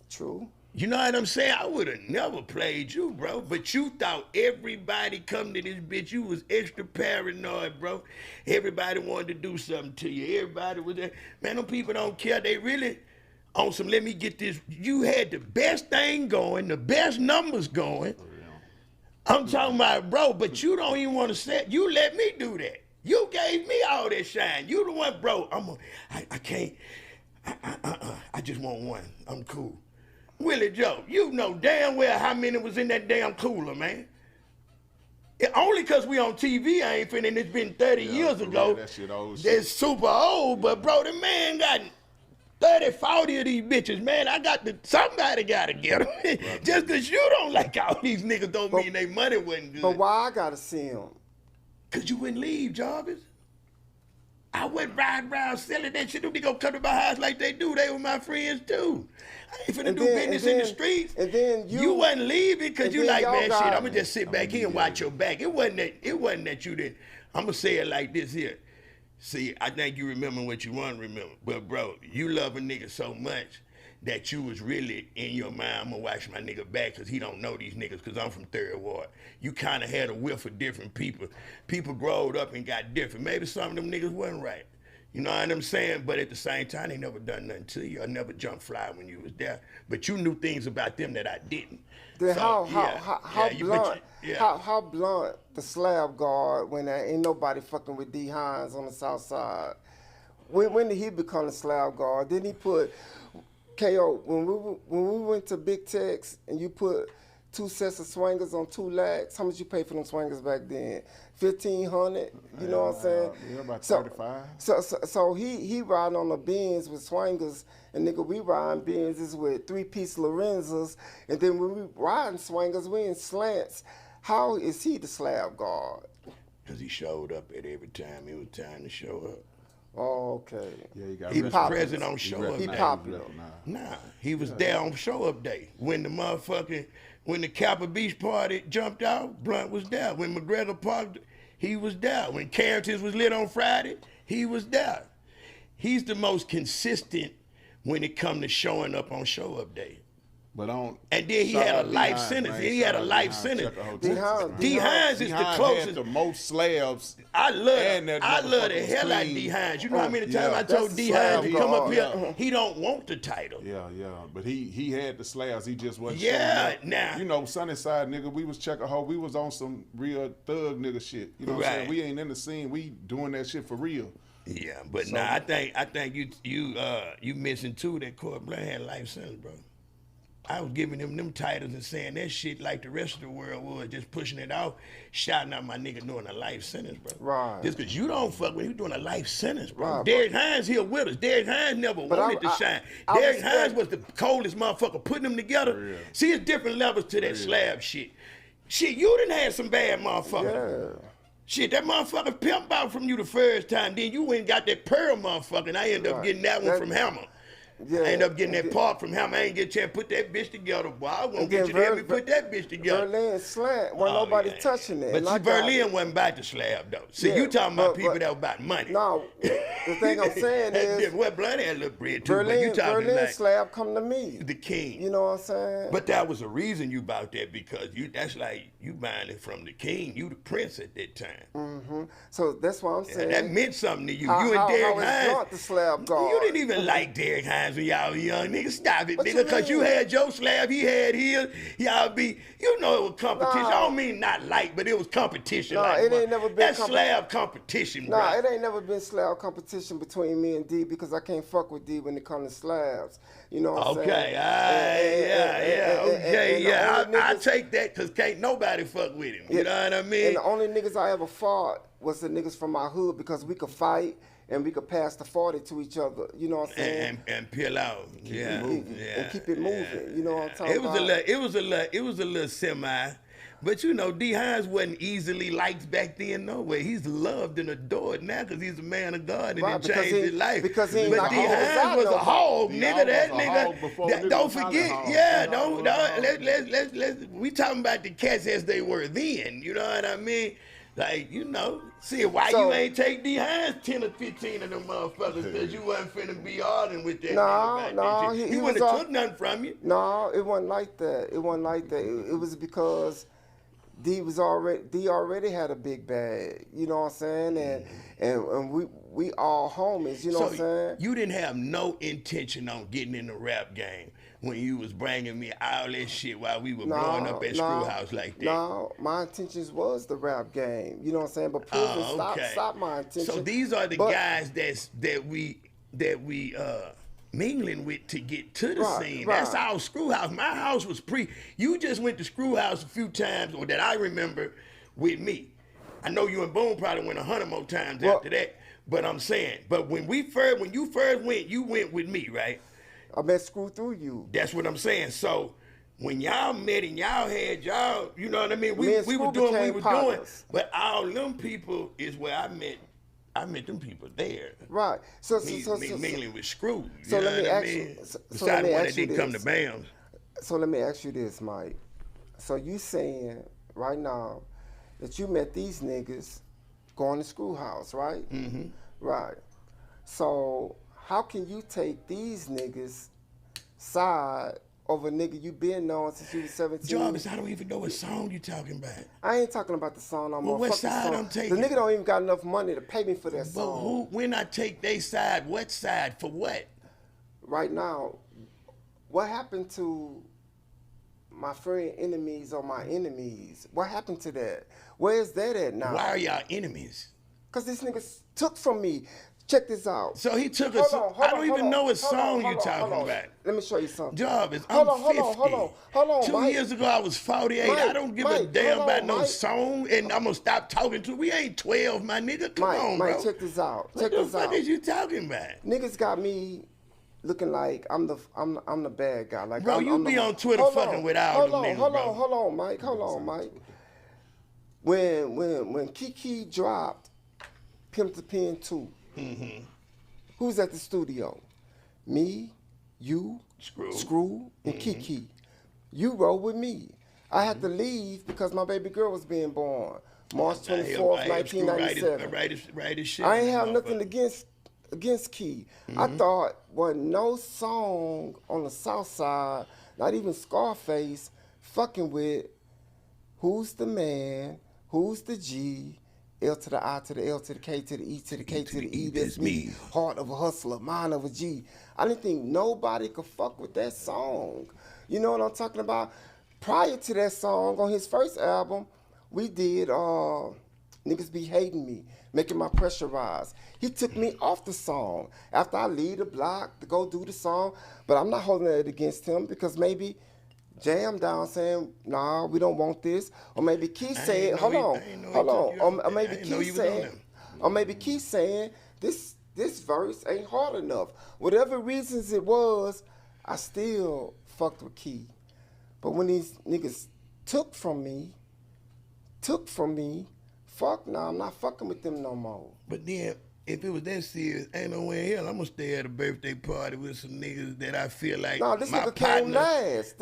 True. You know what I'm saying? I would have never played you, bro. But you thought everybody come to this bitch. You was extra paranoid, bro. Everybody wanted to do something to you. Everybody was there. Man, them people don't care. They really on some, let me get this. You had the best thing going, the best numbers going. I'm talking about, bro, but you don't even want to say it. You let me do that. You gave me all that shine. You the one, bro. I can't. I just want one. I'm cool. Willie Joe, you know damn well how many was in that damn cooler, man. Only because we on TV, I ain't finna, it's been 30 years ago. That shit old That's super old, but bro, the man got 30, 40 of these bitches, man. Somebody gotta get them. Just because you don't like all these niggas don't mean their money wasn't good. But why I gotta see them? Because you wouldn't leave, Jarvis. I went riding around selling that shit. They gonna come to my house like they do. They were my friends too. I ain't finna do business in the streets. And then you wasn't leaving because you like, man, shit, I'm gonna just sit back here and watch your back. It wasn't that you didn't. I'm gonna say it like this here. See, I think you remember what you want to remember. But bro, you love a nigga so much that you was really in your mind, I'm gonna watch my nigga back because he don't know these niggas because I'm from 3rd Ward. You kind of had a whiff of different people. People growed up and got different. Maybe some of them niggas wasn't right. You know what I'm saying? But at the same time, they never done nothing to you. I never jumped fly when you was there. But you knew things about them that I didn't. Then So, how blunt the slab guard when there ain't nobody fucking with D Hines on the south side? When did he become the slab guard? Then he put KO when we went to Big Tex and you put 2 sets of swingers on 2 lags. How much you pay for them swingers back then? $1,500. You know what I'm saying? Yeah, about 35. So he riding on the Benz with swingers, and nigga, we riding Benzes with 3-piece Lorenzas, and then when we riding swingers, we in slants. How is he the slab guard? Because he showed up at every time it was time to show up. Oh, okay. Yeah, he was present on show up He day. popular. Nah, he was there on show up day. When the Kappa Beach party jumped out, Blunt was there. When McGregor parked, he was there. When Carrington's was lit on Friday, he was there. He's the most consistent when it come to showing up on show up day. But and then he had a life sentence. He had a life sentence. D Hines is the closest. Had the most slabs. I love the hell out of D Hines. You know how many times I told D Hines to come up here? He don't want the title. Yeah. But he had the slabs. He just wasn't. Yeah, showing up. now you know, Sunnyside nigga, we was checking hoe. We was on some real thug nigga shit. You know what I'm saying? We ain't in the scene. We doing that shit for real. Yeah, but so, I think you missing too. That Court Blunt had life sentence, bro. I was giving them titles and saying that shit like the rest of the world was, just pushing it off, shouting out my nigga doing a life sentence, bro. Right. Just because you don't fuck with him, you doing a life sentence, bro. Right, Derek Hines here with us. Derek Hines never wanted to shine. Derek Hines was the coldest motherfucker putting them together. Yeah. See, it's different levels to that slab shit. Shit, you done had some bad motherfuckers. Yeah. Shit, that motherfucker pimped out from you the first time. Then you went and got that Pearl motherfucker, and I ended up getting that one from Hammer. Yeah, I ended up getting that part from him. I ain't get a chance to put that bitch together, boy. I won't get you to help me put that bitch together. Berlin slant, wasn't nobody touching it. But see, Berlin wasn't about the slab, though. See, you talking about people that were about money. No, the thing I'm saying is... Well, Blood had a little bread, too, but you talking Berlin like... slab come to me. The king. You know what I'm saying? But that was a reason you bought that, because that's like you buying it from the king. You the prince at that time. Mm-hmm. So that's what I'm saying. That meant something to you. You and Derek Hines... the slab guard. You didn't even like Derek Hines when y'all were young. Nigga, stop it, nigga, because you had your slab, he had his. Y'all be, you know, it was competition. I don't mean not like, but it was competition. No, it ain't never been that slab competition, bro. Nah, it ain't never been slab competition between me and D, because I can't fuck with D when it comes to slabs. You know what I'm saying? I take that because can't nobody fuck with him. You know what I mean? And the only niggas I ever fought was the niggas from my hood, because we could fight and we could pass the 40 to each other. You know what I'm saying? And peel out. And keep it moving. You know what I'm talking about? It was a little semi. But you know, D Hines wasn't easily liked back then, no way. He's loved and adored now because he's a man of God and it changed his life. Because he but D Hines was a hog, nigga. That nigga. Don't forget, let's we talking about the cats as they were then. You know what I mean? Like, you know, see why you ain't take D Hines 10 or 15 of them motherfuckers, because you wasn't finna be arguing with that nigga about that shit. He wouldn't have took nothing from you. No, it wasn't like that. It wasn't like that. It was because D already had a big bag. You know what I'm saying? And we all homies. You know what I'm saying? You didn't have no intention on getting in the rap game when you was bringing me all that shit while we were growing up at Screwhouse like that. No, my intentions was the rap game. You know what I'm saying? But Prison stopped my intention. So these are the guys that we mingling with to get to the scene. Right. That's our Screwhouse. My house was you just went to Screwhouse a few times, or that I remember, with me. I know you and Boone probably went 100 more times after that. But I'm saying, when you first went, you went with me, right? I met Screw through you. That's what I'm saying. So when y'all met and y'all had y'all, you know what I mean? We were doing what we were doing. But all them people is where I met them people there. Right. So mingling with Screw. So let me ask you. Besides one that didn't come to BAMs. So let me ask you this, Mike. So you saying right now that you met these niggas going to Screwhouse, right? Mm-hmm. Right. So how can you take these niggas side over a nigga you been on since you was 17. Jarvis, I don't even know what song you talking about. I ain't talking about the song no more. Well, what Fuck the side song. I'm taking? The nigga don't even got enough money to pay me for that But song. when I take they side, what side for what? Right now, what happened to my friend enemies or my enemies? What happened to that? Where is that at now? Why are y'all enemies? Because this nigga took from me. Check this out. So he took I don't even know what song you talking about. Let me show you something. Jarvis, I'm 50. Hold on, 2 Mike. years ago, I was 48. Mike, I don't give a Mike, damn hold on, about no Mike. song, and I'm gonna stop talking to. We ain't 12, my nigga. Come on, Mike, bro. check this out. What the fuck is you talking about? Niggas got me looking like I'm the bad guy. Like Bro, you be on Twitter fucking with all them niggas, bro. Hold on, Mike. When Kiki dropped Pimp the Pen 2, who's at the studio? Me, you, Screw, and Kiki. You roll with me. I had to leave because my baby girl was being born. March 24th, 1997. Right as shit. I ain't have nothing against Key. I thought, well, no song on the South Side, not even Scarface, fucking with Who's the Man, Who's the G, L to the I to the L to the K to the E to the K to the E, that's me. Heart of a hustler, mind of a G. I didn't think nobody could fuck with that song. You know what I'm talking about? Prior to that song, on his first album, we did Niggas Be Hating Me, Making My Pressure Rise. He took me off the song after I leave the block to go do the song, but I'm not holding it against him because maybe Jam down saying, nah, we don't want this. Or maybe Keith saying, hold on. Or maybe Keith saying, this verse ain't hard enough. Whatever reasons it was, I still fucked with Keith. But when these niggas took from me, fuck no, I'm not fucking with them no more. But then, if it was that serious, ain't no way in hell I'm gonna stay at a birthday party with some niggas that I feel like this nigga came last.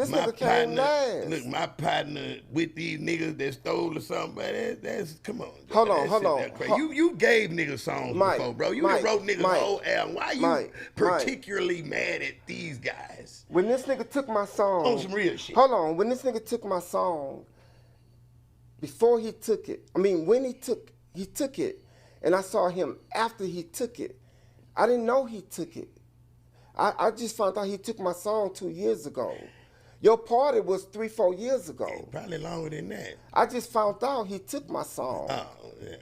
Look, my partner with these niggas that stole or something, but that's come on. Hold on. You gave niggas songs before, bro. You done wrote niggas whole album. Why you particularly mad at these guys? When this nigga took my song. On some real shit. Hold on. When this nigga took my song, before he took it, when he took it, and I saw him after he took it. I didn't know he took it. I just found out he took my song 2 years ago. Your party was 3-4 years ago. Probably longer than that. I just found out he took my song. Oh, yeah,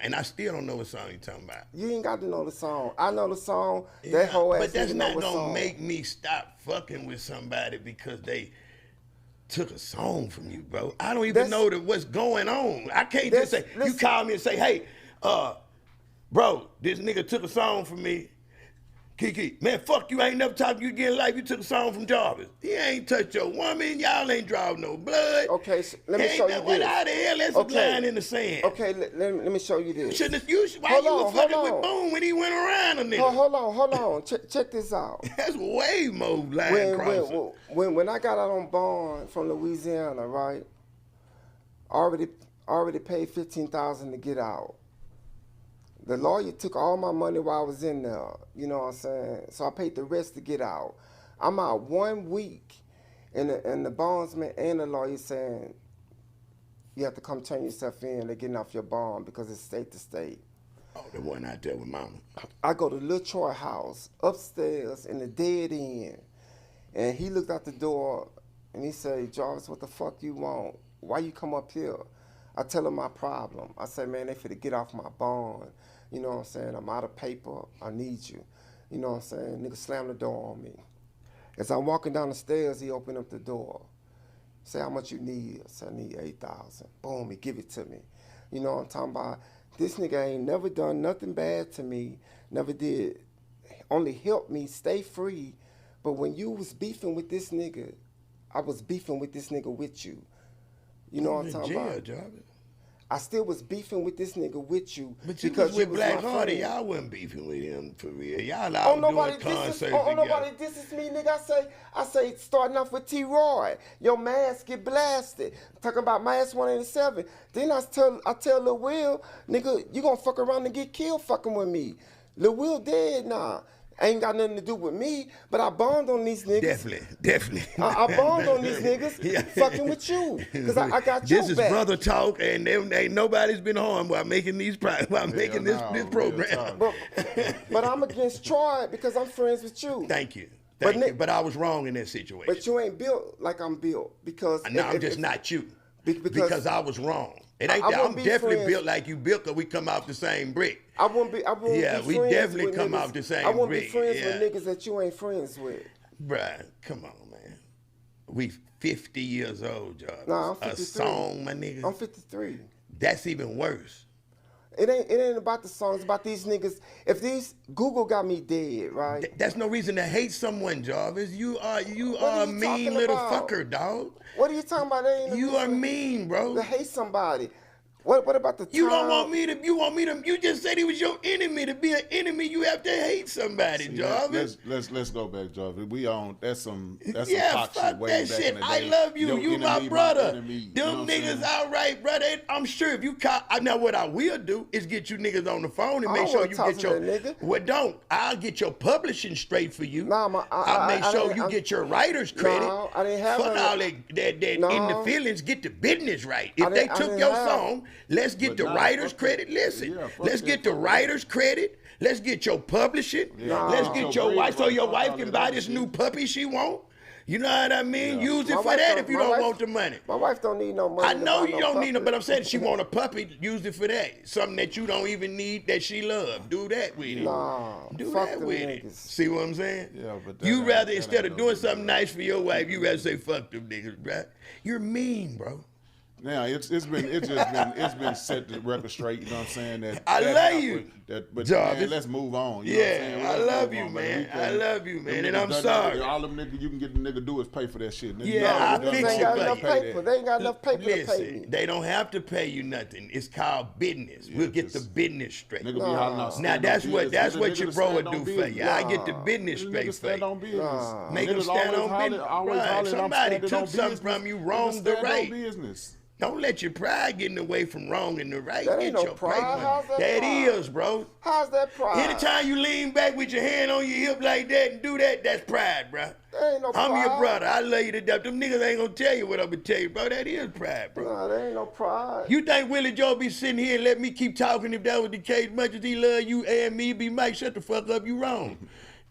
and I still don't know what song you talking about. You ain't got to know the song. I know the song. That whole ass. But that's not gonna song. Make me stop fucking with somebody because they took a song from you, bro. I don't even know what's going on. I can't just say, you call me and say, hey, bro, this nigga took a song from me. Kiki, man, fuck you. I ain't never talked to you again in life. You took a song from Jarvis. He ain't touched your woman. Y'all ain't drawn no blood. Okay, so let me show you this. What out of hell? That's a line in the sand. Okay, let me show you this. Why you were fucking with Boom when he went around a nigga? Hold on. Check this out. That's way more line crossing. When I got out on bond from Louisiana, right, already paid $15,000 to get out. The lawyer took all my money while I was in there, you know what I'm saying? So I paid the rest to get out. I'm out 1 week, and the bondsman and the lawyer saying, you have to come turn yourself in. They're getting off your bond because it's state to state. Oh, the one out there with mama. I go to Lil Troy house, upstairs in the dead end, and he looked out the door, and he said, Jarvis, what the fuck you want? Why you come up here? I tell him my problem. I say, man, they finna get off my bond. You know what I'm saying? I'm out of paper. I need you. You know what I'm saying? Nigga slam the door on me. As I'm walking down the stairs, he opened up the door. Say, how much you need? I said, I need 8,000. Boom, he give it to me. You know what I'm talking about? This nigga ain't never done nothing bad to me. Never did. Only helped me stay free. But when you was beefing with this nigga, I was beefing with this nigga with you. You know what I'm talking about? Jarvis. I still was beefing with this nigga with you. But you because was with you was Black Hardy, friend. y'all wasn't beefing with him for real. Y'all out doing concerts together. Nobody disses me, nigga. I say starting off with T-Roy. Your mask get blasted. Talking about mask 187. Then I tell Lil Will, nigga, you gonna fuck around and get killed fucking with me. Lil Will dead now. Ain't got nothing to do with me, but I bond on these niggas. Definitely. I bond on these niggas fucking with you. Because I got your This is back. brother talk, and ain't nobody's been harmed while making this program. But I'm against Troy because I'm friends with you. Thank you. But I was wrong in that situation. But you ain't built like I'm built because I'm just not you. Because I was wrong. It ain't that. I'm definitely built like you built because we come off the same brick. I won't be friends we definitely come niggas. off the same brick. I won't be friends with niggas that you ain't friends with. Bruh, come on, man. We 50 years old, Jarv. Nah, I'm 53. A song, my nigga. I'm 53. That's even worse. It ain't about the songs, it's about these niggas. If these Google got me dead, right? That's no reason to hate someone, Jarvis. You are a mean little fucker, dog. What are you talking about? You are mean, bro. To hate somebody. What about the time? You just said he was your enemy. To be an enemy, you have to hate somebody, Jarvis. Let's go back, Jarvis. That's some yeah, fuck that shit. I love you. You my brother. Them niggas all right, brother. I'm sure if you now what I will do is get you niggas on the phone and make sure you get your I'll get your publishing straight for you. I'll make sure you get your writer's credit. No, I didn't have fuck all that in the feelings. Get the business right. If they took your song, let's get the writer's credit. Listen, let's get the writer's credit. Let's get your publishing. Let's get your wife so your wife can buy this new puppy she want. You know what I mean? Yeah. Use it for that if you don't want the money. My wife don't need no money. I know you don't need no, but I'm saying she want a puppy, use it for that. Something that you don't even need that she love. Do that with it. Do that with it. See what I'm saying? Yeah, but you rather, instead of doing something nice for your wife, you rather say fuck them niggas, right? You're mean, bro. Now it's been set the record straight. You know what I'm saying? I love you. But man, let's move on. You know what I'm saying? I love you, man. I love you, man. And I'm sorry. All them niggas you can get the nigga do is pay for that shit. Yeah, I fix it. They ain't got enough paper to pay me. They don't have to pay you nothing. It's called business. We'll get the business straight. Now that's what your bro would do for you. I get the business straight for you. Make them stand on business. Somebody took something from you wrong to right. Don't let your pride get in the way from wrong and the right. That ain't no pride. That is, bro. How's that pride? Anytime you lean back with your hand on your hip like that and do that, that's pride, bro. That ain't no pride. I'm your brother. I love you to death. Them niggas ain't gonna tell you what I'm gonna tell you, bro. That is pride, bro. Nah, that ain't no pride. You think Willie Joe be sitting here and let me keep talking if that was the case? Much as he love you and me, be Mike, shut the fuck up, you wrong.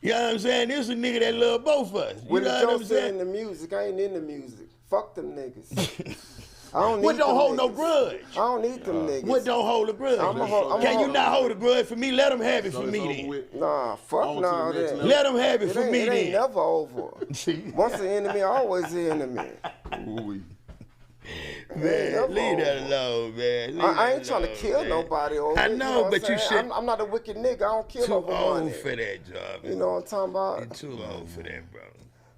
You know what I'm saying? This is a nigga that love both of us. Willie Joe said in the music, I ain't in the music. Fuck them niggas. What don't hold no grudge? I don't need them niggas. What don't hold a grudge? Can you not hold a grudge for me? Let them have it for me then. Nah, fuck nah. Let them have it for me then. It ain't never over. Once an enemy, always the enemy. Man, leave that alone, man. I ain't trying to kill nobody over I know, but you should. I'm not a wicked nigga. I don't kill over money. Too old for that, Jarv. You know what I'm talking about? You're too old for that, bro.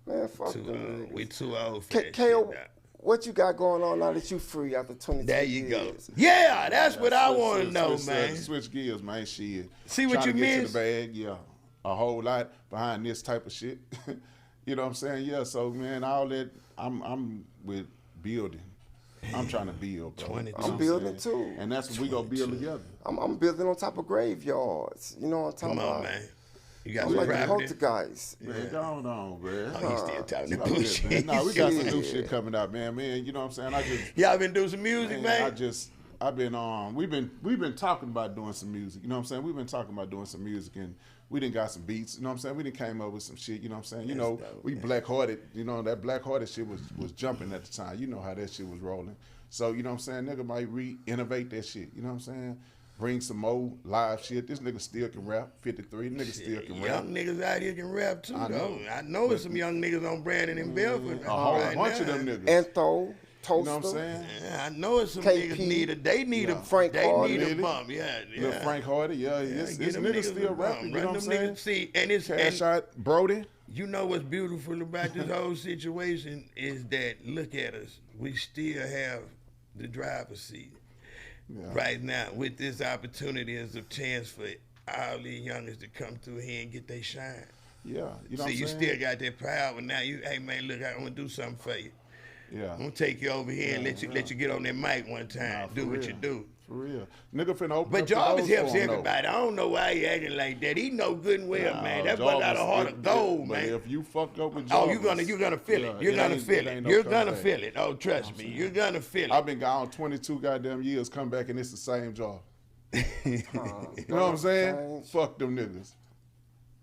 Man, fuck them niggas. We too old for that KO, shit now. What you got going on now that you free after 22 years? There you go. Yeah, that's what I want to know, man. Switch gears, man. Shit. See what you miss? To the bag, yeah. A whole lot behind this type of shit. You know what I'm saying? Yeah, so, man, all that, I'm with building. I'm trying to build, bro. I'm building, too. And that's what we going to build together. I'm building on top of graveyards. You know what I'm talking about? Come on, man. You got I'm like the poltergeist. Man, go on, man. Oh, he's still talking to bullshit. No, we got some new shit coming out, man. You know what I'm saying? Y'all been doing some music, man? I've been we've been talking about doing some music. You know what I'm saying? We've been talking about doing some music, and we done got some beats. You know what I'm saying? We done came up with some shit. You know what I'm saying? You know, we black-hearted. You know, that black-hearted shit was jumping at the time. You know how that shit was rolling. So, you know what I'm saying? Nigga might re-innovate that shit. You know what I'm saying? Bring some more live shit. This nigga still can rap. 53, nigga still can rap. Young niggas out here can rap too, though. I know there's some young niggas on Brandon and Belford. A whole bunch of them niggas. Antho, Toaster. You know what I'm saying? Yeah, I know it's some KP, niggas they need a bump. Yeah. Little Frank Hardy, this nigga still rapping. You know what I'm saying? See, and it's Cash Out Brody. You know what's beautiful about this whole situation is that, look at us, we still have the driver's seat. Yeah. Right now, with this opportunity as a chance for all these youngers to come through here and get their shine. Yeah, you know what I'm saying? You still got that power now. Hey man, look, I want to do something for you. Yeah. I'm gonna take you over here and let you get on that mic one time. Nah, do for what real. you do. For real. Nigga finna open But up the Jarvis doors helps for him, though. everybody. I don't know why he acting like that. He know good and well, man. That boy Jarvis, got a heart of gold, but man. if you fuck up with Oh, Jarvis, you're gonna feel it. You're gonna feel it. ain't no You're coming gonna back. feel it. Oh, trust me. You're gonna feel it. I've been gone 22 goddamn years, come back and it's the same job. You know what I'm saying? Fuck them niggas.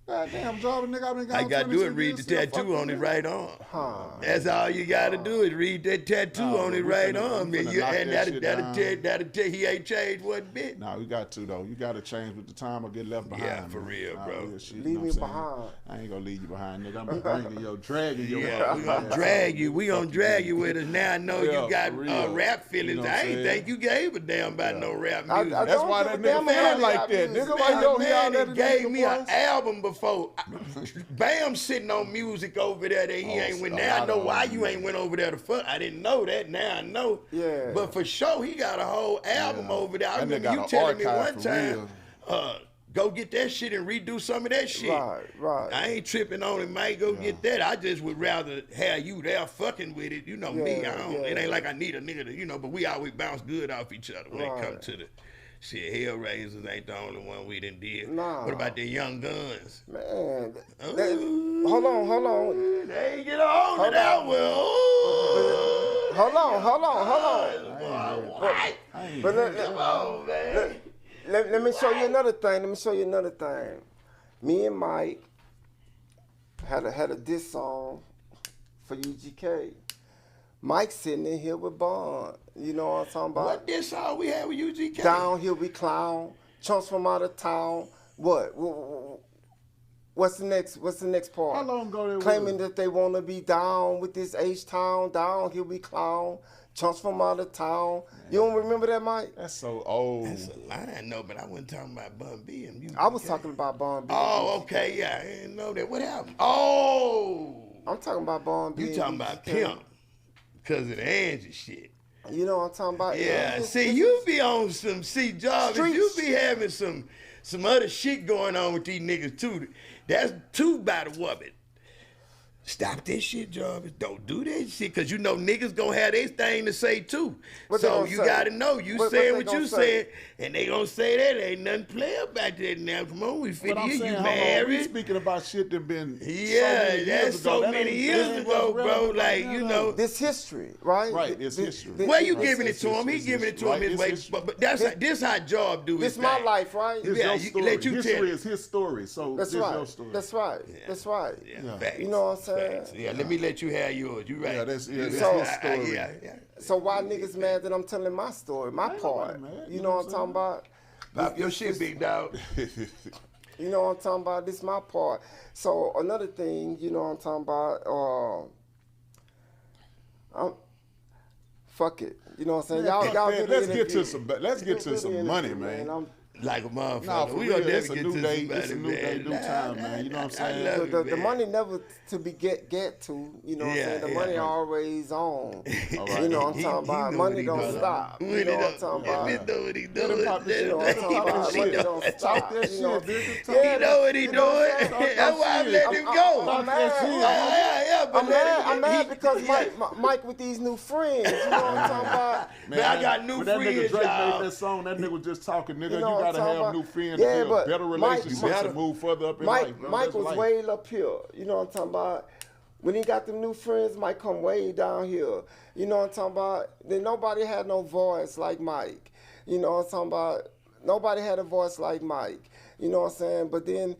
Goddamn Jarvis, nigga, I've been gone I gotta 22 do it. Read years, the still fuck tattoo them on his niggas. right arm. That's all you gotta do is read that tattoo Nah, on his we right finna- arm, we and, finna knock that shit that'll tell he ain't changed one bit. Nah, we got to though. You gotta change with the time or get left behind. Yeah, for man. real, Nah, bro. real shit, you Leave know me what I'm saying? behind. I ain't gonna leave you behind, nigga. I'm bringing your, dragging your Yeah, we gonna drag you. We gonna drag you with us. Now I know Yeah, you got for real. rap feelings. You know what I I'm ain't saying? think you gave a damn about no rap I- music. I That's don't why give a that damn nigga about feel like rap that. music. Nigga, why you don't hear all Man, that he in gave nigga me an voice? album before. Bam sitting on music over there that he Oh, ain't went. a Now I lot know of why them, you ain't went over there to fuck. I didn't know that. Now I know. Yeah. But for sure, he got a whole album Yeah. over there. I That nigga remember got you an telling me archive one for time, real. go get that shit and redo some of that shit. Right. I ain't tripping on it, Mike. Go get that. I just would rather have you there fucking with it. You know me. Yeah, I don't. yeah. It ain't like I need a nigga to, but we always bounce good off each other when it Right. comes to the shit. Hellraisers ain't the only one we done did. Nah. What about the Young Guns? Man, Ooh. hold on. They ain't get on to that well. Hold on. But Come on, man. let me show you another thing. Me and Mike had a diss song for UGK. Mike sitting in here with Bond. You know what I'm talking about? What this song we had with UGK? Down here we clown. Chunks from out of town. What? What's the next part? How long ago that Claiming was? that they want to be down with this H-Town. Down here we clown. Chunks from out of town. You don't remember that, Mike? That's so old. That's a line, no, but I wasn't talking about Bun B and UGK. I was talking about Bond B. Oh, okay, yeah, I didn't know that. What happened? Oh, I'm talking about Bond B. you talking about Pimp because of the Angie shit. You know what I'm talking about? Yeah, It's- see, it's- you be on some, Jarvis, you Streets. be having some other shit going on with these niggas too. That's too by the woman. Stop that shit, Jarvis. Don't do that shit, because you know niggas gonna have their thing to say too. What they So gonna you say? gotta know, you What saying they what gonna you say? saying, and they gonna say that ain't nothing play about that now. Come on, we But 50 I'm years, saying, you hold on, we married. speaking about shit that been Yeah, so many years that's ago. so That many ain't- years that ain't ago, what's bro. relevant Like, right you now. know. This history, right? Right, it's history. Where you This giving it is to him? He history, giving it to him right? his It's way. history. But this how Jarv do his This my thing. life, right? It's Yeah, your you- story. let you History tell- is his story. So That's it's right. your story. That's right. Yeah. That's right. Yeah, Yeah. facts. You know what I'm saying? Facts. Yeah, let me let you have yours. You right. Yeah, that's his So- story. Yeah. So why niggas mad that I'm telling my story, my Ain't part? nobody mad, You know what I'm talking about? Pop your shit, big dog. You know what I'm talking about? This my part. So another thing, you know what I'm talking about? Fuck it. You know what I'm saying? Y'all Man, do the let's get interview. to some. Let's get to Do the some interview, money, man. I'm- Like a motherfucker. Nah, for we real, gonna it's never a get new to day. somebody, It's a new day, man. new time, man. You know what I'm I saying? love it, the man. money never to be get to, you know what I'm Yeah, saying? The yeah. money Right. always on. All right. You know what I'm talking He about? know what Money he don't doing. stop. You Money know what I'm don't- talking If about? he know what he Let him doing. pop this You know what I'm talking about? He Money know don't what he stop. Talk that You know, shit, nigga. Talk He know what he You know what I'm doing. saying? That's why I let him go. I'm mad. Yeah, but I'm mad because Mike with these new friends. You know what I'm talking about? Man, I got new when that nigga friends, Drake y'all. made that song, that nigga was just talking, nigga. You You, know what I'm gotta talking have about? new friends Yeah, to build but better Mike- relationships Mike- and move further up in life, bro. Mike That's was life. way up here. You know what I'm talking about? When he got them new friends, Mike come way down here. You know what I'm talking about? Then nobody had no voice like Mike. You know what I'm talking about? Nobody had a voice like Mike. You know what I'm saying? But then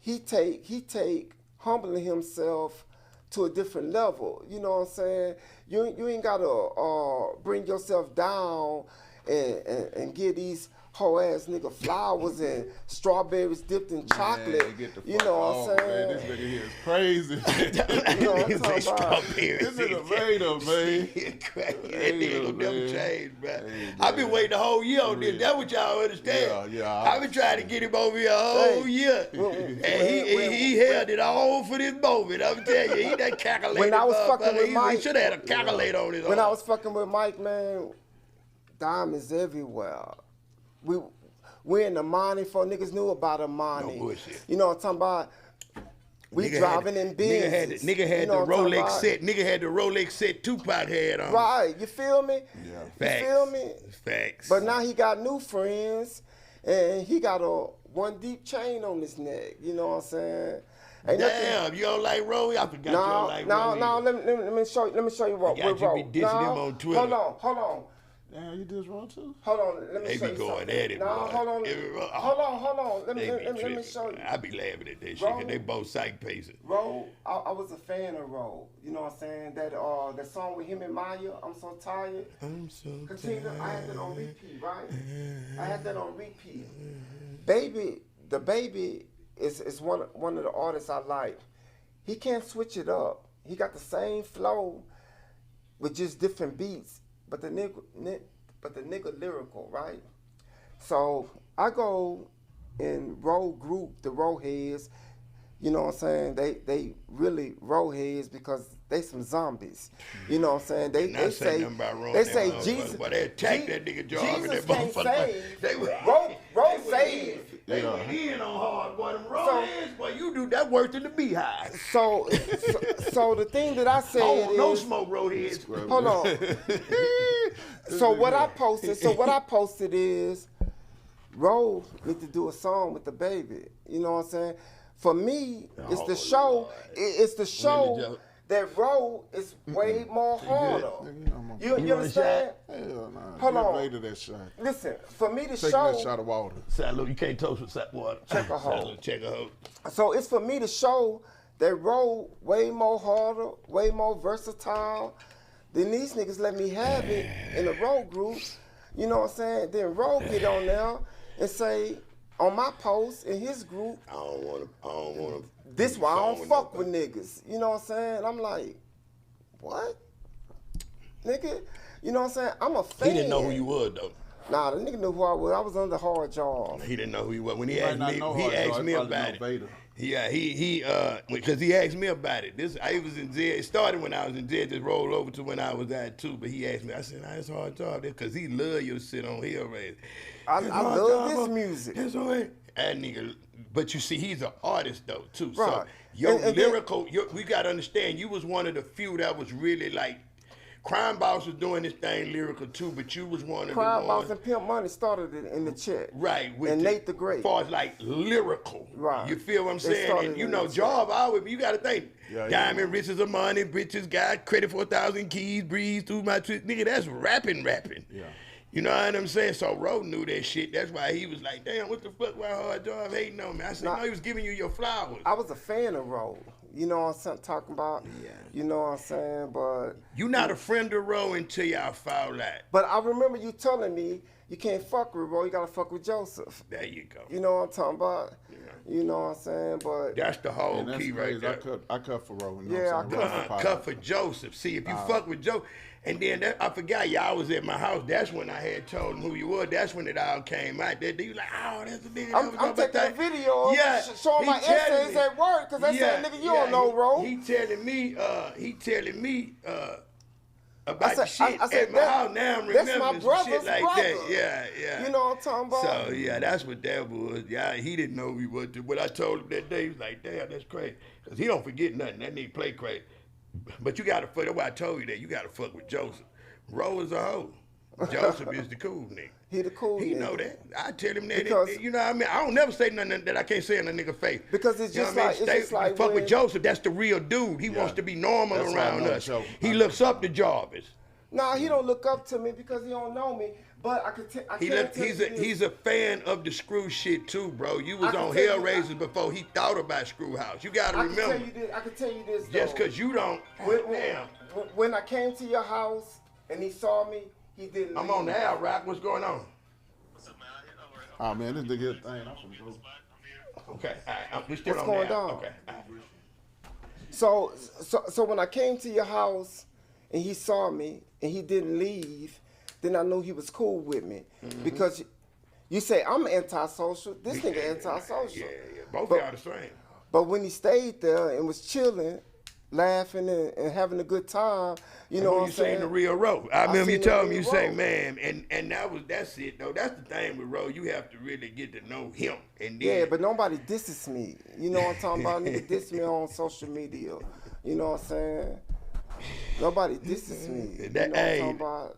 he take humbling himself to a different level. You know what I'm saying? You ain't gotta bring yourself down and give these whole ass nigga flowers and strawberries dipped in chocolate. Man, get the You fuck know off, what I'm man. saying? This nigga here is crazy. You know what I'm Niggas say talking about? strawberries. This nigga made him, man. That nigga will never man. change, bro. Hey, I've been man. waiting a whole year on this. real. That's what y'all understand. Yeah, I've been trying to get him over here a whole Hey, year. And he held it all for this moment. I'm telling you, he done calculated. When I was motherfucker. fucking with He Mike- should have had a calculator on his When arm. I was fucking with Mike, man, diamonds everywhere. We in the money before niggas knew about the money. No bullshit. You know what I'm talking about? We driving in Benzes. Nigga had the Rolex set. Nigga had the Rolex set Tupac had on. Right, you feel me? Yeah. Facts. You feel me? Facts. But now he got new friends, and he got a one deep chain on his neck. You know what I'm saying? Ain't Damn, you don't like Roe? I forgot you don't like Roe. No. Let me show you what. I got you be dissing him on Twitter. Hold on. Damn, you did wrong too? Hold on, let me They show be you going something. at it, No, boy. hold on. Let me show you. I be laughing at that shit, cause they both psych pacers. Ro, I was a fan of Ro. You know what I'm saying? That song with him and Maya, I'm So Tired. I'm so Katina, I had that on repeat, right? I had that on repeat. Baby, the Baby is one of the artists I like. He can't switch it up. He got the same flow with just different beats, but the nigga lyrical, right? So I go in Ro group, the Ro heads. You know what I'm saying? They really Ro heads because they some zombies. You know what I'm saying? They say Jesus. But they attack that nigga Jarv and that motherfucker. Ro saved. They went in on hard, boy. Them Ro heads, boy, you do that worse than the Beehive. So the thing that I said is no smoke Ro heads. Hold on. So what I posted is Ro need to do a song with the Baby. You know what I'm saying? For me, it's the show. Lord. It's the show that Ro is way more harder. You understand? Hell nah. Hold on. Later that shot. Listen, for me to Take show. that shot of water. Salute, you can't toast with water. Check a hoe. Check a hoe. So it's for me to show that Ro way more harder, way more versatile. Then these niggas let me have it in the Ro group. You know what I'm saying? Then Ro get on there and say on my post in his group, I don't wanna. This why I don't fuck with niggas. You know what I'm saying? I'm like, what? Nigga? You know what I'm saying? I'm a fan. He didn't know who you was though. Nah, the nigga knew who I was. I was under hard Jarv. He didn't know who he was. When he He asked might me, not know he hard, asked though. me He probably about know it. Vader. Yeah, because he asked me about it. I was in Zed. It started when I was in Zed, just rolled over to when I was at too. But he asked me, I said, nah, it's hard job there, because he love your shit on Hellraiser. I love this music. That's all right. That nigga, but you see, he's an artist though too. Right. So your lyrical, we gotta understand, you was one of the few that was really like, Crime Boss was doing this thing lyrical too, but you was one of Crime the Boss ones. and Pimp Money started it in the chat. Right. And Nate the Great. As far as like lyrical. Right. You feel what I'm They saying? started And you in know, the Jarv always, you gotta think, Yeah, Diamond riches of money, bitches got credit for 1,000 keys, breeze through my tweet. Nigga, that's rapping. Yeah. You know what I'm saying? So Ro knew that shit. That's why he was like, damn, what the fuck, why hard Jarv hating on me? I said, no, he was giving you your flowers. I was a fan of Ro. You know what I'm talking about? Yeah. You know what I'm saying? But You not a friend of Ro until y'all foul out. But I remember you telling me you can't fuck with Ro, you gotta fuck with Joseph. There you go. You know what I'm talking about? Yeah. You know what I'm saying? But That's the whole And that's key right crazy. there. I cut for Ro. You know Yeah, what I'm saying? I Ro for Pop. Cut for Joseph. See, if you fuck with Joe, and then I forgot y'all was at my house. That's when I had told him who you were. That's when it all came out. They was like, oh, that's the nigga. I'm taking a video of showing my essays at work because they said, nigga, you don't know Ro. He telling me about the shit I said, at my house. Now I'm remembering that's my some brother's shit like brother. that. Yeah. You know what I'm talking about? So yeah, that's what that was. Yeah, he didn't know who he was. But I told him that day, he was like, damn, that's crazy. Because he don't forget nothing. That nigga play crazy. But you gotta fuck, that's why I told you that. You gotta fuck with Joseph. Ro is a hoe. Joseph is the cool nigga. He the cool nigga. He know that. I tell him that. Because- You know what I mean? I don't never say nothing that I can't say in a nigga face. Because it's You know just what I like, mean? it's just like fuck when, with Joseph, that's the real dude. He wants to be normal That's why I around know us. Joe. He looks up to Jarvis. Nah, he don't look up to me because he don't know me. But I can He's a fan of the screw shit too, bro. You was I can on tell you- Hellraisers before he thought about Screw House. You gotta remember. I can tell you this. Just though. cause you don't. Damn. When I came to your house and he saw me, he didn't. I'm leave. on the air, Rock. What's going on? Oh man, this nigga thing. I'm from go. Okay, all right, we still What's on going the air. on? Okay. All right. So when I came to your house and he saw me and he didn't leave, then I knew he was cool with me because you say I'm antisocial. This nigga antisocial. Yeah. Both of y'all the same. But when he stayed there and was chilling, laughing and having a good time. You know what I'm you saying saying? the real Ro. I remember you seen the told me, real you say, Ro. man, and that's it though. That's the thing with Ro. You have to really get to know him, and then Yeah, but nobody disses me. You know what I'm talking about? Nigga diss me on social media. You know what I'm saying? Nobody disses me. You know what I'm talking about?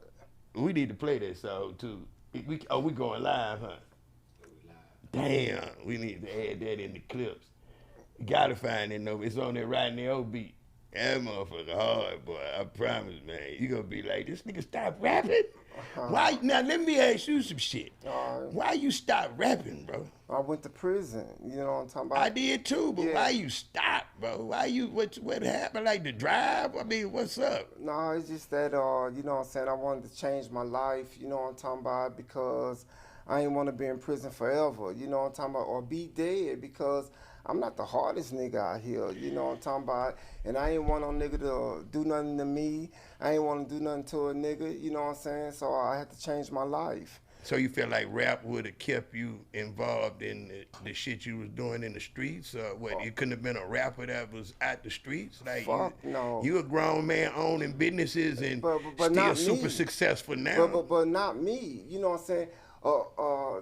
we need to play that song too. We going live, huh? Damn, we need to add that in the clips. Gotta find it though. It's on there right in the old beat. That motherfucker hard, boy. I promise, man. You gonna be like, this nigga stop rapping? Why? Now let me ask you some shit. Why you stop rapping, bro? I went to prison. You know what I'm talking about? I did too, but why you stop, bro? Why you what happened? Like the drive? I mean, what's up? No, it's just that you know what I'm saying, I wanted to change my life, you know what I'm talking about, because I ain't want to be in prison forever, you know what I'm talking about, or be dead, because I'm not the hardest nigga out here, you know what I'm talking about, and I ain't want no nigga to do nothing to me. I ain't want to do nothing to a nigga, you know what I'm saying, so I had to change my life. So you feel like rap would have kept you involved in the shit you was doing in the streets? Or what, you couldn't have been a rapper that was at the streets? Like Fuck no. You a grown man owning businesses and but still not super me. successful now. But not me, you know what I'm saying?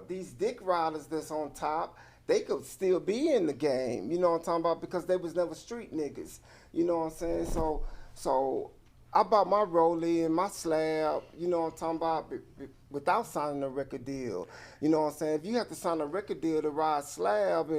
These dick riders that's on top, they could still be in the game, you know what I'm talking about, because they was never street niggas, you know what I'm saying? So I bought my rollie and my slab, you know what I'm talking about, without signing a record deal. You know what I'm saying? If you have to sign a record deal to ride slab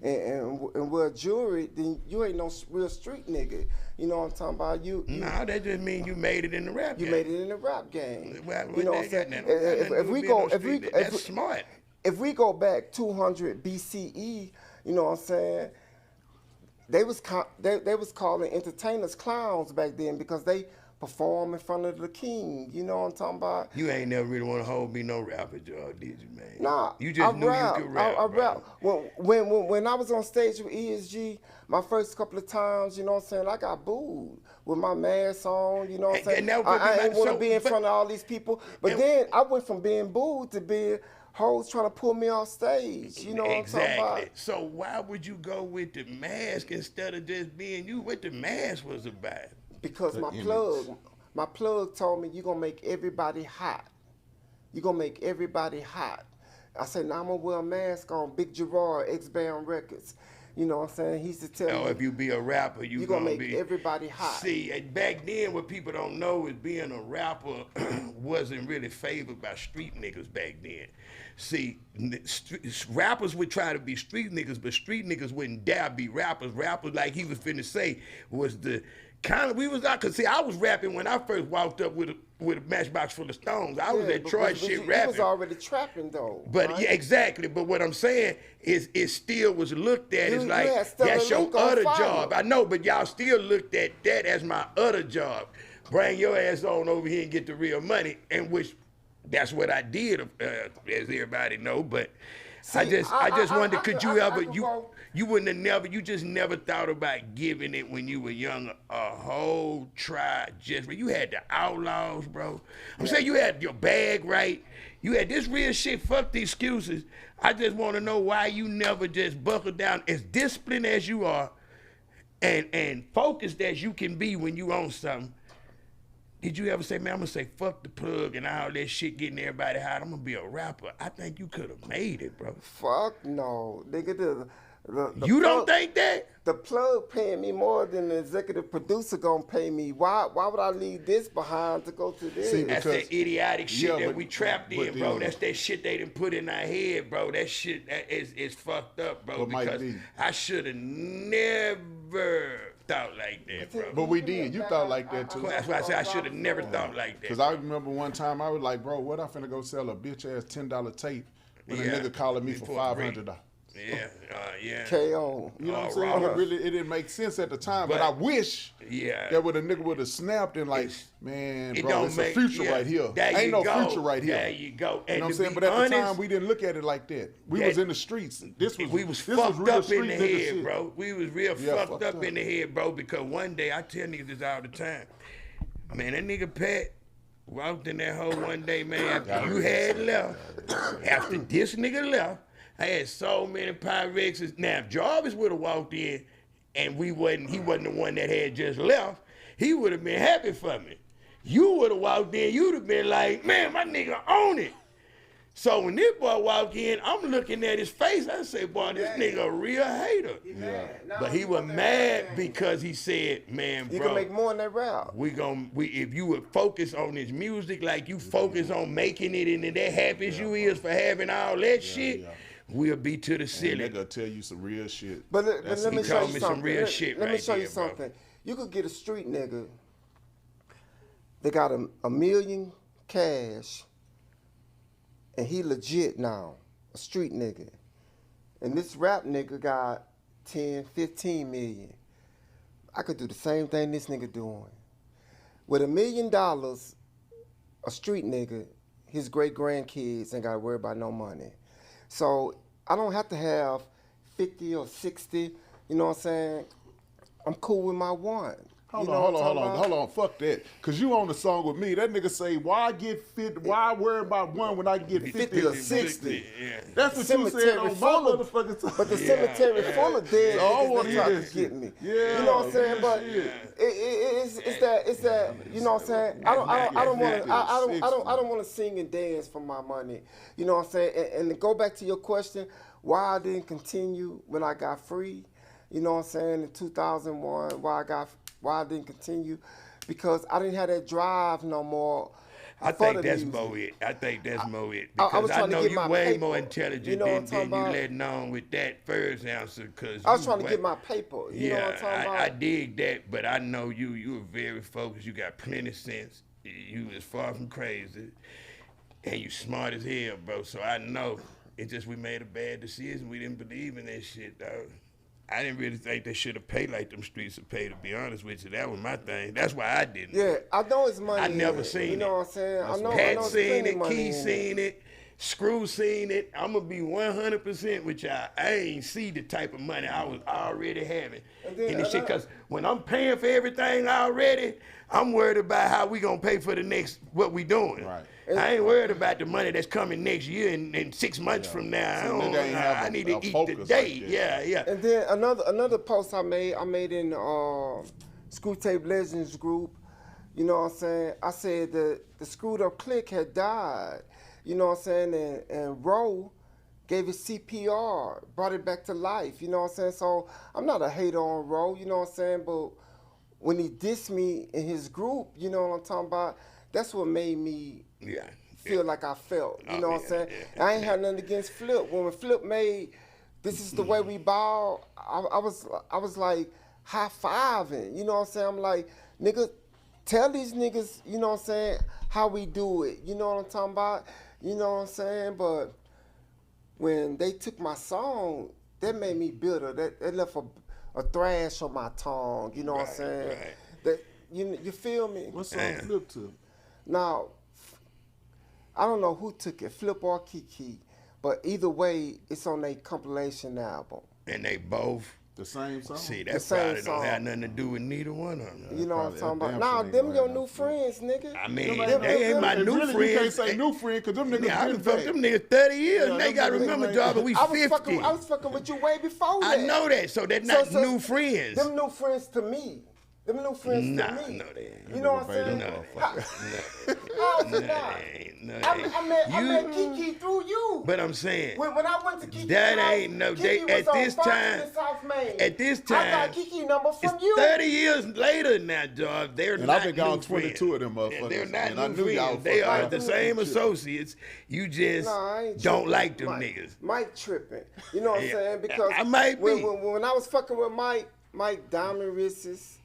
and wear jewelry, then you ain't no real street nigga. You know what I'm talking about? Nah, that just means you made it in the rap game. You made it in the rap game. Well, you know what I'm saying? That's smart. If we go back 200 BCE, you know what I'm saying? They was calling entertainers clowns back then because they perform in front of the king. You know what I'm talking about? You ain't never really want to hold me no rapper job, did you, man? Nah, you just knew rap. you could rap. I rap. When I was on stage with ESG, my first couple of times, you know what I'm saying, I got booed with my mask on. You know what I'm saying? I ain't want to be in front of all these people. But then I went from being booed to being hoes trying to pull me off stage. You know what I'm talking about? So why would you go with the mask instead of just being you? What the mask was about? Because my plug told me, you're going to make everybody hot. You're going to make everybody hot. I said, now I'm going to wear a mask on. Big Jarv, X-Band Records. You know what I'm saying? He used to tell me. If you be a rapper, you're going to make everybody hot. See, back then what people don't know is being a rapper wasn't really favored by street niggas back then. See, rappers would try to be street niggas, but street niggas wouldn't dare be rappers. Rappers, like he was finna say, was the kind of, we was out, cause see, I was rapping when I first walked up with a matchbox full of stones. I was at Troy shit rapping. You was already trapping though. But right? yeah, exactly. But what I'm saying is, it still was looked at as like, that's your other job. I know, but y'all still looked at that as my other job. Bring your ass on over here and get the real money, and which that's what I did, as everybody know. But see, I just wondered, could you ever, you wouldn't have never, you just never thought about giving it when you were young, a whole try just, you had the Outlaws, bro. I'm saying you had your bag right. You had this real shit, fuck the excuses. I just want to know why you never just buckled down, as disciplined as you are and focused as you can be when you own something. Did you ever say, man, I'm going to say fuck the plug and all that shit getting everybody hot, I'm going to be a rapper? I think you could have made it, bro. Fuck no. Nigga, the you don't think that? The plug paying me more than the executive producer gonna pay me. Why would I leave this behind to go to this? See, that's that idiotic shit that we trapped in, bro. That's that shit they done put in our head, bro. That shit is fucked up, bro. Because I should have never thought like that, bro. But we did. You thought like that too. That's why I said I should have never thought like that. Because I remember one time I was like, bro, what I finna go sell a bitch ass $10 tape when a nigga calling me for $500. Yeah. KO. You know what I'm saying? It didn't make sense at the time, but I wish that would a nigga would have snapped and like, man, bro, it's a future right here. Ain't no future right here. There you go. You know what I'm saying? But at the time, we didn't look at it like that. We was in the streets. We was fucked up in the head, bro. We was real fucked up in the head, bro, because one day, I tell niggas this all the time, man, that nigga Pat walked in that hole one day, man, after you had left, after this nigga left, I had so many Pyrexes. Now, if Jarvis would have walked in, and he wasn't the one that had just left, he would have been happy for me. You would have walked in, you'd have been like, man, my nigga own it. So when this boy walk in, I'm looking at his face. I say, boy, this nigga a real hater. But he was mad because he said, man, bro, you can make more than that rap. If you would focus on his music like you focus on making it, and that happens you is for having all that shit, we'll be to the ceiling. Nigga tell you some real shit. But let me show you something. Real shit let me show you there, bro. something. You could get a street nigga. They got a million cash. And he legit now, a street nigga. And this rap nigga got 10, 15 million. I could do the same thing this nigga doing. With $1 million, a street nigga, his great grandkids ain't gotta worry about no money. So I don't have to have 50 or 60, you know what I'm saying? I'm cool with my one. Hold on, fuck that. Cause you on the song with me. That nigga say, why get 50, why worry about one when I can get 50 or 60? Yeah. That's what you said on my motherfucking time. But the cemetery full of dead niggas that try to get me. Yeah, you know what I'm saying? But it's that, you know what I'm saying? I don't want to sing and dance for my money. You know what I'm saying? And to go back to your question, why I didn't continue when I got free, you know what I'm saying, in 2001, why I didn't continue, because I didn't have that drive no more. I think that's more it. Because I know you way more intelligent than you letting on with that first answer. Cause I was trying to get my paper. You know what I'm talking about? I dig that, but I know you were very focused. You got plenty of sense. You was far from crazy, and you smart as hell, bro. So I know it's just we made a bad decision. We didn't believe in that shit, dog. I didn't really think they should have paid like them streets have paid, to be honest with you. That was my thing. That's why I didn't. Yeah, I know it's money. I never seen it. You know what I'm saying? I know Pat seen it, money Key seen it, Screw seen it. I'm going to be 100% with y'all. I ain't see the type of money I was already having. And this shit, because when I'm paying for everything already, I'm worried about how we going to pay for the next, what we doing. Right. I ain't worried about the money that's coming next year and 6 months from now. I need to eat today. Like yeah. And then another post I made in Screw Tape Legends group. You know what I'm saying? I said that the Screwed Up Clique had died. You know what I'm saying? And Roe gave it CPR, brought it back to life. You know what I'm saying? So I'm not a hater on Roe. You know what I'm saying? But when he dissed me in his group, you know what I'm talking about? That's what made me feel like I felt. You know what I'm saying? I ain't had nothing against Flip. When Flip made "This Is the Way We Ball," I was like high-fiving. You know what I'm saying? I'm like, nigga, tell these niggas, you know what I'm saying, how we do it. You know what I'm talking about? You know what I'm saying? But when they took my song, that made me bitter. That left a thrash on my tongue. You know what I'm saying? Right. That you feel me? What song Flip to? Now, I don't know who took it, Flip or Kiki, but either way, it's on a compilation album. And they both the same song. See, that probably don't have nothing to do with neither one of them. You know what I'm talking about? Nah, them your new friends, nigga. I mean, they ain't my new really, friends. You can't say new friend because them niggas. Yeah, I been fucking them niggas 30 years. And they got to remember, Jarv, we 50. I was fucking with you way before that. I know that, so they're not new friends. Them new friends to me. Them new friends to me. No, they ain't. You know what I'm saying? I met Kiki through you. But I'm saying, when I went to Kiki's that house, ain't no. Kiki They was at on this Fox time. in South Main. At this time, I got Kiki number from it's you. 30 years later now, Jarv. They're and not. I've been gone new 22 friends. of them motherfuckers. And they're not and I new knew y'all. friends. They are the fucking same shit. associates. You just don't like them niggas. Mike tripping. You know what I'm saying? Because I might be. When I was fucking with Mike Diamond Wrists.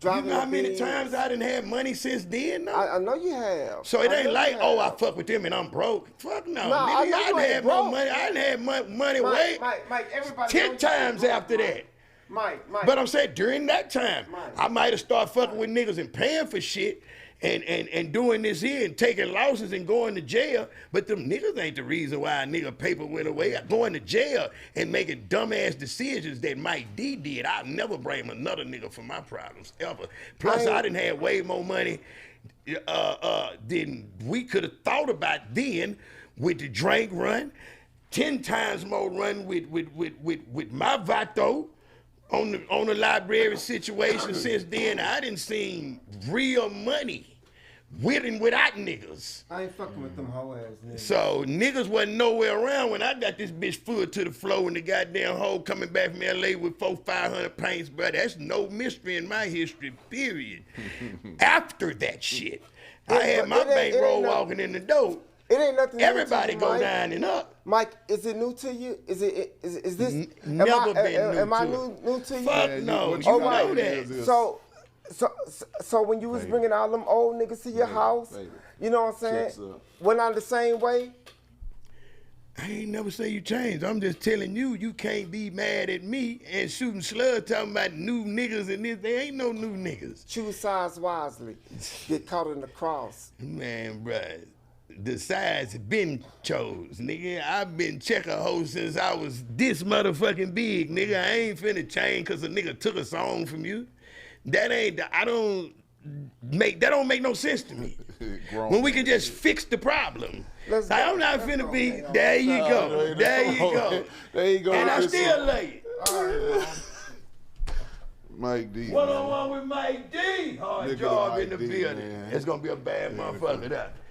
You know how many times I done had money since then? No? I know you have. So it ain't like, I fuck with them and I'm broke. Fuck no. Nigga, I done had more money. I done had money way Mike, everybody 10 times after that. Mike. But I'm saying during that time, I might have started fucking with niggas and paying for shit and doing this here and taking losses and going to jail. But them niggas ain't the reason why a nigga paper went away. Going to jail and making dumbass decisions that Mike D did. I'll never blame another nigga for my problems, ever. Plus, I done had way more money than we could have thought about then with the drink run. 10 times more run with my Vato. on the library situation since then, I didn't seen real money with and without niggas. I ain't fucking with them hoe ass niggas. So niggas wasn't nowhere around when I got this bitch foot to the floor and the goddamn hoe coming back from LA with 400-500 paints, bro. That's no mystery in my history, period. After that shit, I had my bankroll walking in the door. It ain't nothing. Everybody new to you, go Mike. down and up. Mike, is it new to you? Is this? Never been new am I to it. new to you? Fuck Yeah, no, what you you know got that. is- So when you was bringing all them old niggas to your house, baby. you know what I'm saying? Checks up. Went on the same way. I ain't never say you changed. I'm just telling you, you can't be mad at me and shooting slugs talking about new niggas and this. There ain't no new niggas. Choose sides wisely. Get caught in the cross. Man, bruh, the sides been chose, nigga. I've been checking hoes since I was this motherfucking big, nigga. I ain't finna change cause a nigga took a song from you. That don't make no sense to me. When we can just fix the problem. Let's go. I'm not finna be, there you go, there you go. There you go. And I Listen. still lay it. Mike D. One-on-one with Mike D. Hard Look at job Mike in the D, building. man. It's gonna be a bad motherfucker, that.